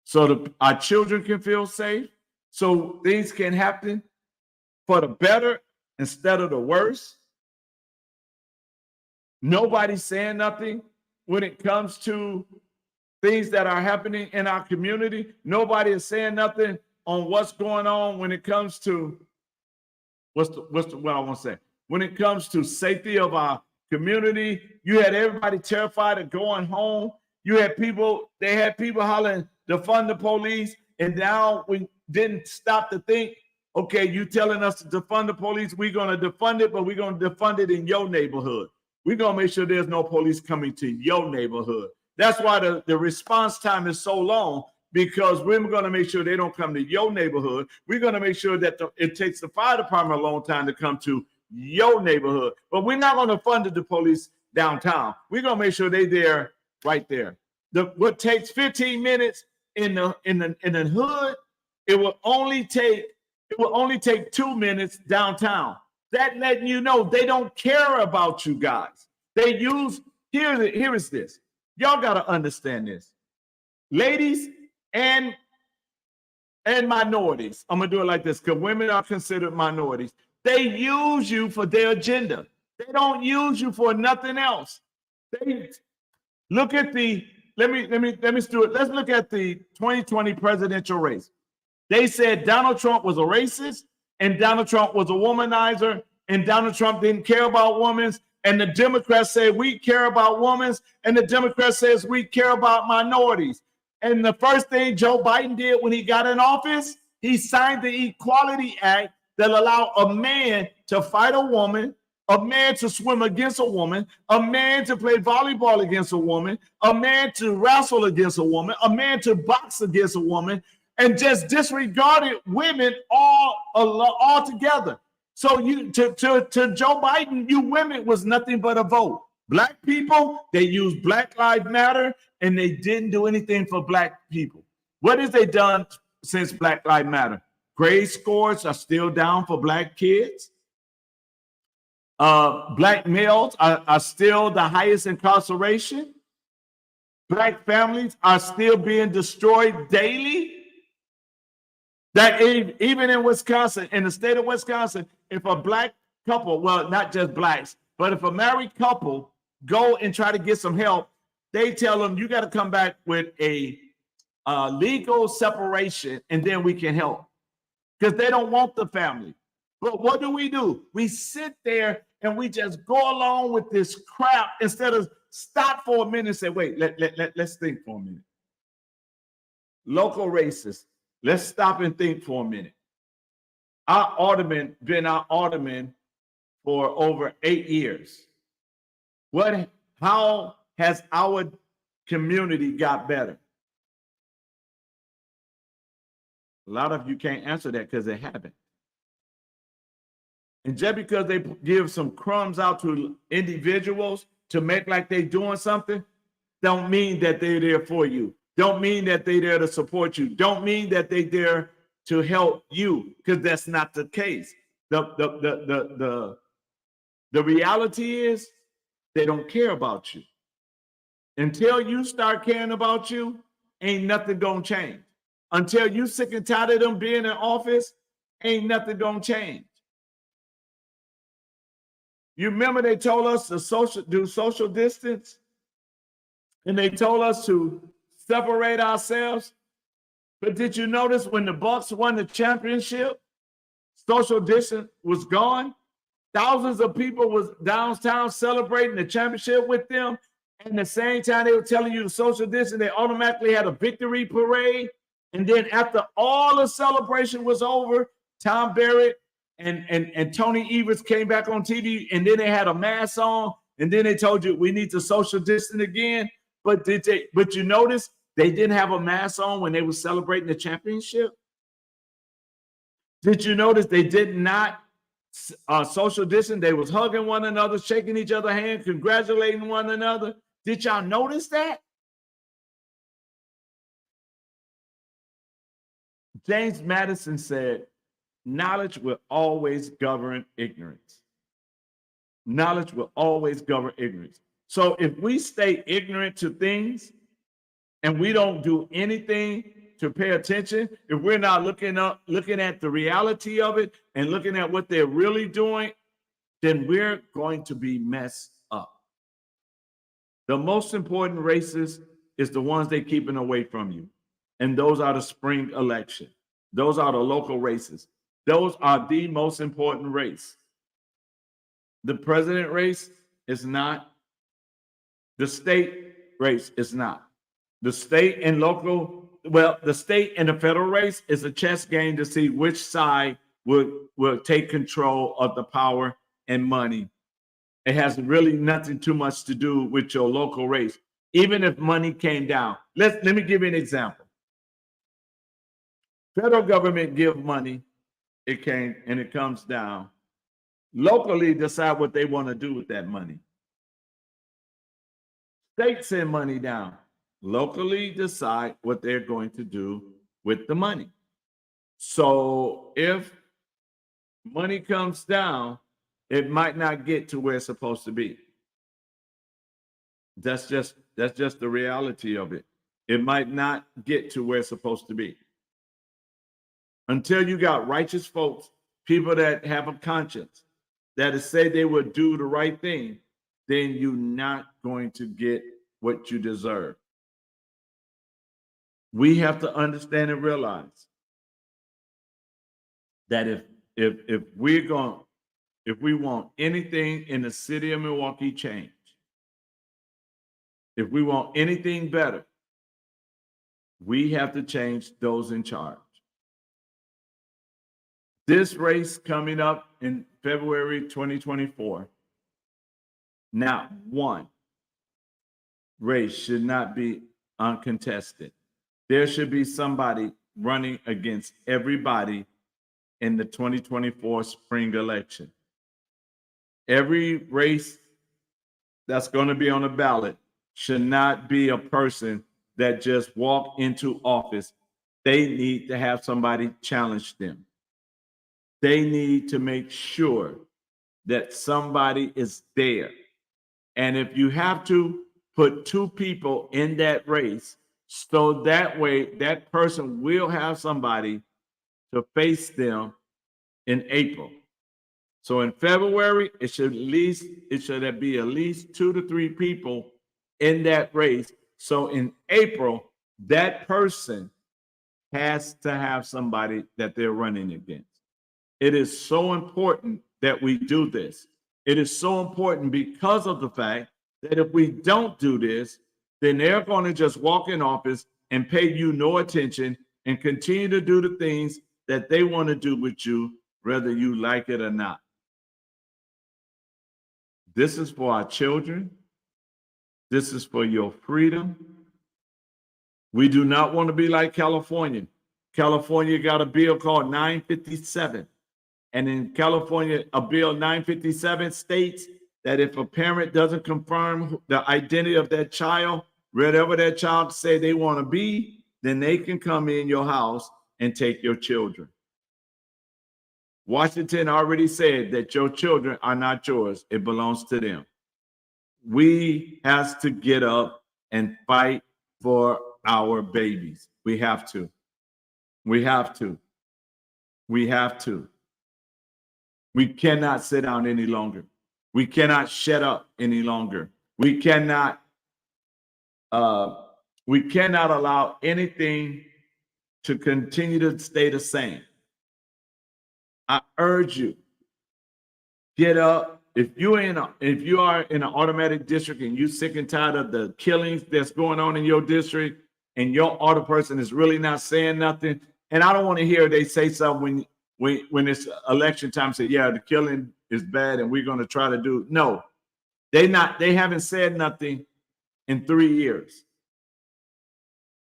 so our children can feel safe, so things can happen for the better instead of the worse. Nobody's saying nothing when it comes to things that are happening in our community. Nobody is saying nothing on what's going on when it comes to what I want to say. When it comes to safety of our community, you had everybody terrified of going home. You had people, they had people hollering, defund the police, and now we didn't stop to think, okay, you telling us to defund the police, we're going to defund it, but we're going to defund it in your neighborhood. We're going to make sure there's no police coming to your neighborhood. That's why the response time is so long, because we're going to make sure they don't come to your neighborhood. We're going to make sure that it takes the fire department a long time to come to your neighborhood. But we're not going to fund the police downtown. We're going to make sure they're there, right there. What takes 15 minutes in the hood, it will only take 2 minutes downtown. That letting you know they don't care about you guys. They use, here is this. Y'all got to understand this. Ladies and minorities. I'm going to do it like this, because women are considered minorities. They use you for their agenda. They don't use you for nothing else. They look at let me do it. Let's look at the 2020 presidential race. They said Donald Trump was a racist, and Donald Trump was a womanizer, and Donald Trump didn't care about women. And the Democrats said we care about women, and the Democrats says we care about minorities. And the first thing Joe Biden did when he got in office, he signed the Equality Act that allowed a man to fight a woman, a man to swim against a woman, a man to play volleyball against a woman, a man to wrestle against a woman, a man to box against a woman, and just disregarded women all together. So to Joe Biden, you women was nothing but a vote. Black people, they used Black Lives Matter, and they didn't do anything for Black people. What has they done since Black Lives Matter? Grade scores are still down for Black kids. Black males are still the highest incarceration. Black families are still being destroyed daily. That even in Wisconsin, in the state of Wisconsin, if a Black couple, well, not just Blacks, but if a married couple go and try to get some help, they tell them you got to come back with a legal separation, and then we can help, because they don't want the family. But what do? We sit there and we just go along with this crap instead of stop for a minute and say, wait, let's think for a minute. Local races, let's stop and think for a minute. Our alderman been our alderman for over 8 years. How has our community got better? A lot of you can't answer that because they haven't. And just because they give some crumbs out to individuals to make like they're doing something, don't mean that they're there for you. Don't mean that they're there to support you. Don't mean that they're there to help you, because that's not the case. The reality is they don't care about you. Until you start caring about you, ain't nothing gonna change. Until you sick and tired of them being in office, ain't nothing gonna change. You remember they told us to do social distance, and they told us to separate ourselves. But did you notice when the Bucks won the championship, social distance was gone? Thousands of people was downtown celebrating the championship with them. And at the same time, they were telling you the social distance, they automatically had a victory parade. And then after all the celebration was over, Tom Barrett and Tony Evers came back on TV, and then they had a mask on, and then they told you we need to social distance again. But you notice they didn't have a mask on when they were celebrating the championship? Did you notice they did not social distance? They was hugging one another, shaking each other's hand, congratulating one another. Did y'all notice that? James Madison said, knowledge will always govern ignorance. Knowledge will always govern ignorance. So if we stay ignorant to things and we don't do anything to pay attention, if we're not looking at the reality of it and looking at what they're really doing, then we're going to be messed up. The most important races is the ones they're keeping away from you. And those are the spring election. Those are the local races. Those are the most important race. The president race is not. The state race is not. The state and local, well, the state and the federal race is a chess game to see which side will take control of the power and money. It has really nothing too much to do with your local race. Even if money came down. Let me give you an example. Federal government give money, it comes down. Locally decide what they want to do with that money. States send money down. Locally decide what they're going to do with the money. So if money comes down, it might not get to where it's supposed to be. That's just the reality of it. It might not get to where it's supposed to be. Until you got righteous folks, people that have a conscience, that say they would do the right thing, then you're not going to get what you deserve. We have to understand and realize that if we want anything in the city of Milwaukee change, if we want anything better, we have to change those in charge. This race coming up in February 2024, not one race should not be uncontested. There should be somebody running against everybody in the 2024 spring election. Every race that's going to be on the ballot should not be a person that just walked into office. They need to have somebody challenge them. They need to make sure that somebody is there. And if you have to, put two people in that race, so that way that person will have somebody to face them in April. So in February, it should be at least 2 to 3 people in that race. So in April, that person has to have somebody that they're running against. It is so important that we do this. It is so important because of the fact that if we don't do this, then they're going to just walk in office and pay you no attention and continue to do the things that they want to do with you, whether you like it or not. This is for our children. This is for your freedom. We do not want to be like California. California got a bill called 957. And in California, a bill 957 states that if a parent doesn't confirm the identity of that child, whatever that child say they want to be, then they can come in your house and take your children. Washington already said that your children are not yours. It belongs to them. We have to get up and fight for our babies. We have to. We have to. We have to. We cannot sit down any longer. We cannot shut up any longer. We cannot allow anything to continue to stay the same. I urge you, get up. If you are in an automatic district and you're sick and tired of the killings that's going on in your district, and your auto person is really not saying nothing, and I don't want to hear they say something when it's election time, say, yeah, the killing is bad and we're going to try to do. No, they haven't said nothing in 3 years.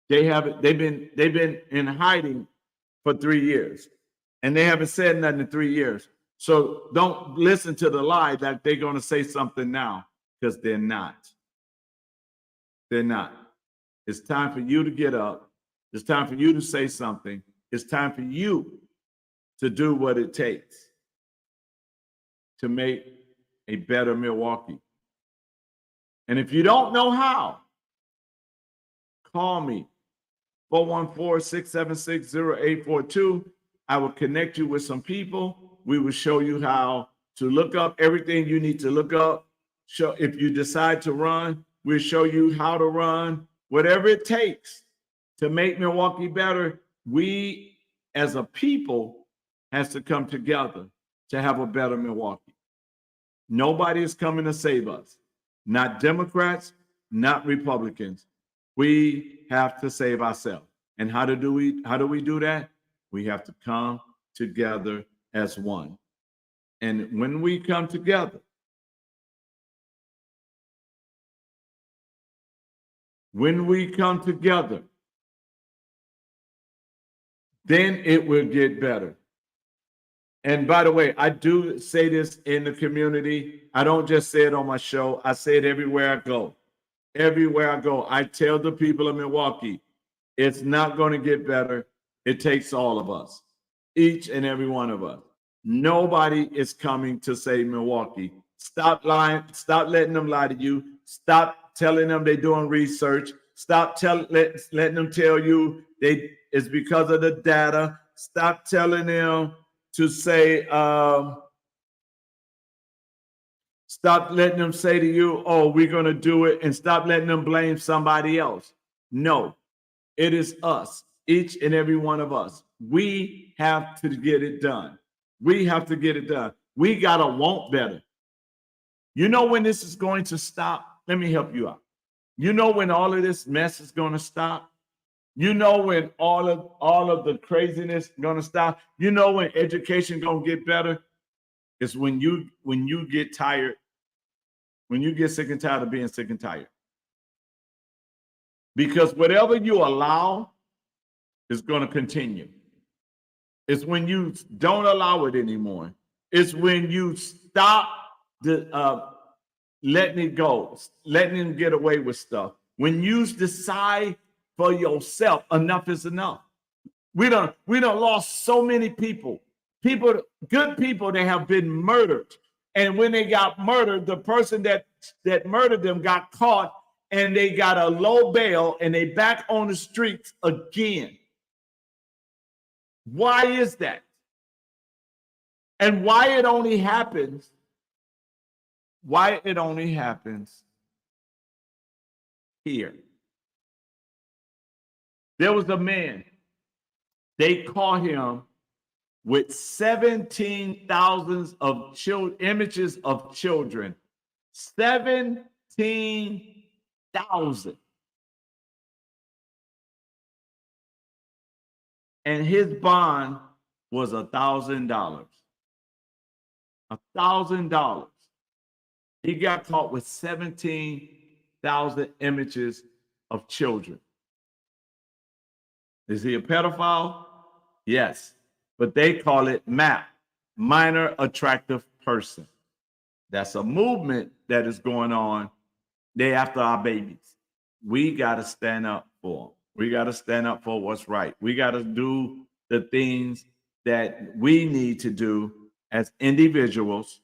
They've been in hiding for 3 years, and they haven't said nothing in 3 years. So don't listen to the lie that they're going to say something now, because they're not. They're not. It's time for you to get up. It's time for you to say something. It's time for you to do what it takes to make a better Milwaukee. And if you don't know how, call me, 414-676-0842. I will connect you with some people. We will show you how to look up everything you need to look up. If you decide to run, we'll show you how to run. Whatever it takes to make Milwaukee better, we as a people has to come together to have a better Milwaukee. Nobody is coming to save us. Not Democrats, not Republicans. We have to save ourselves. And how do we do that? We have to come together as one. And when we come together, then it will get better. And by the way, I do say this in the community. I don't just say it on my show. I say it everywhere I go. Everywhere I go, I tell the people of Milwaukee, it's not going to get better. It takes all of us, each and every one of us. Nobody is coming to save Milwaukee. Stop lying. Stop letting them lie to you. Stop telling them they're doing research. Stop letting them tell you it's because of the data. Stop telling them to say, stop letting them say to you, oh, we're going to do it, and stop letting them blame somebody else. No, it is us, each and every one of us. We have to get it done. We have to get it done. We got to want better. You know when this is going to stop? Let me help you out. You know when all of this mess is going to stop? You know when all of the craziness is going to stop? You know when education going to get better? It's when you get tired, when you get sick and tired of being sick and tired. Because whatever you allow is going to continue. It's when you don't allow it anymore. It's when you stop letting it go, letting them get away with stuff. When you decide for yourself, enough is enough. We done lost so many people, good people that have been murdered. And when they got murdered, the person that murdered them got caught, and they got a low bail, and they back on the streets again. Why is that? And why it only happens here. There was a man, they caught him with 17,000 of images of children. 17,000 17,000. And his bond was $1,000. $1,000. He got caught with 17,000 images of children. Is he a pedophile? Yes. But they call it MAP, minor attractive person. That's a movement that is going on. They after our babies. We got to stand up for them. We got to stand up for what's right. We got to do the things that we need to do as individuals.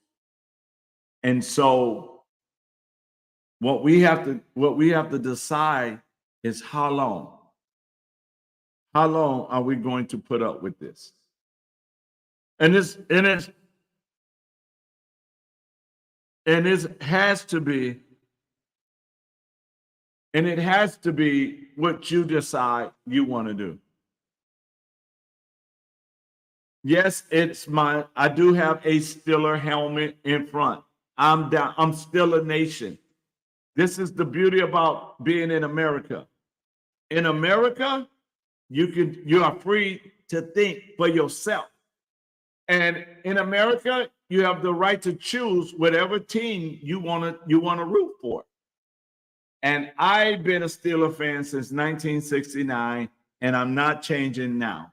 And so what we have to decide is how long are we going to put up with this? And it has to be, and it has to be what you decide you want to do. Yes, I do have a Steeler helmet in front. I'm still a nation. This is the beauty about being in America. In America, you are free to think for yourself. And in America, you have the right to choose whatever team you want to root for. And I've been a Steeler fan since 1969, and I'm not changing now.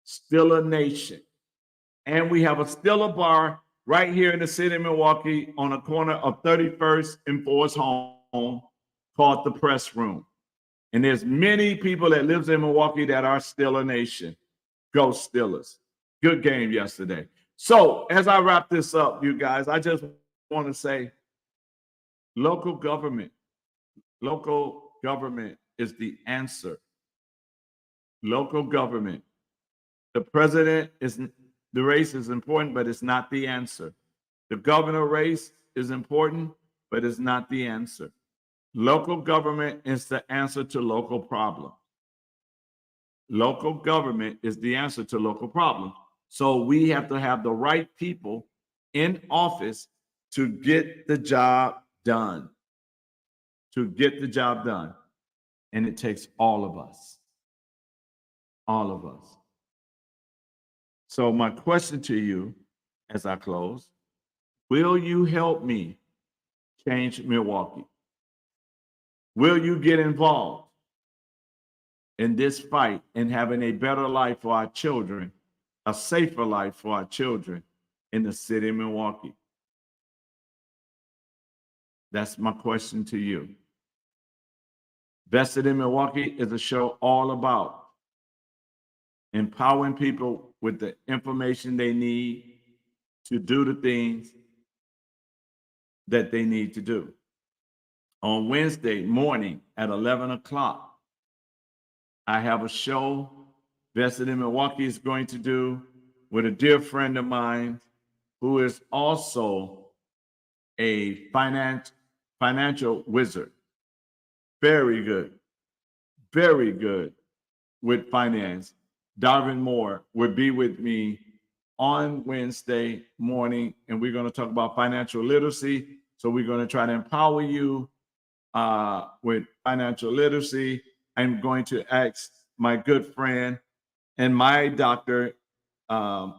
Steeler Nation. And we have a Steeler bar right here in the city of Milwaukee on the corner of 31st and Forest Home called the Press Room. And there's many people that lives in Milwaukee that are Steeler Nation. Go Steelers. Good game yesterday. So as I wrap this up, you guys, I just want to say local government is the answer. Local government. The president the race is important, but it's not the answer. The governor race is important, but it's not the answer. Local government is the answer to local problems. Local government is the answer to local problems. So we have to have the right people in office to get the job done. To get the job done. And it takes all of us. All of us. So my question to you as I close, will you help me change Milwaukee? Will you get involved in this fight and having a better life for our children, a safer life for our children in the city of Milwaukee? That's my question to you. Vested in Milwaukee is a show all about empowering people with the information they need to do the things that they need to do. On Wednesday morning at 11 o'clock, I have a show Vested in Milwaukee is going to do with a dear friend of mine who is also a financial wizard. Very good with finance. Darvin Moore will be with me on Wednesday morning, and we're going to talk about financial literacy. So we're going to try to empower you with financial literacy. I'm going to ask my good friend and my doctor,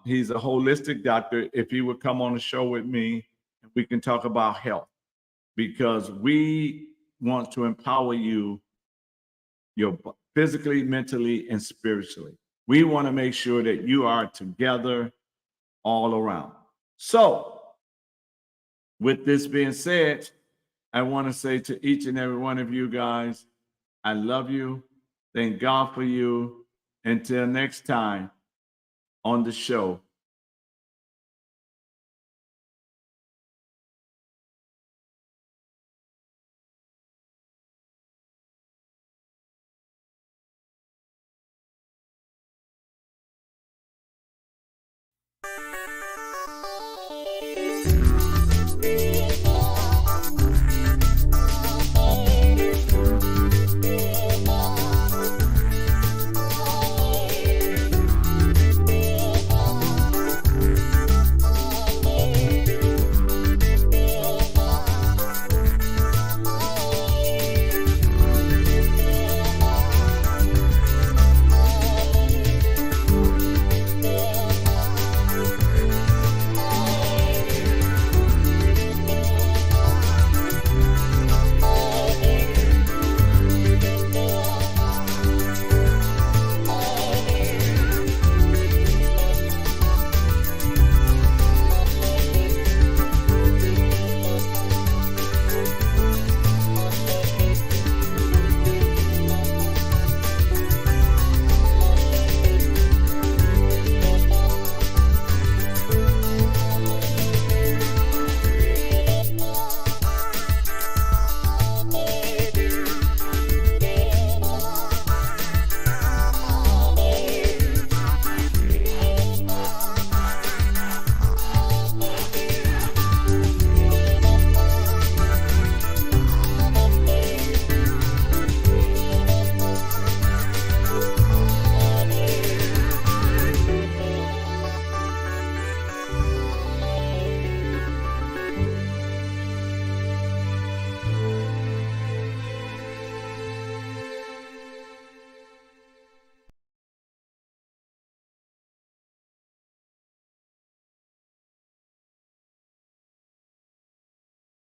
he's a holistic doctor, if he would come on the show with me, we can talk about health, because we want to empower you physically, mentally, and spiritually. We want to make sure that you are together all around. So with this being said, I want to say to each and every one of you guys, I love you. Thank God for you. Until next time on the show.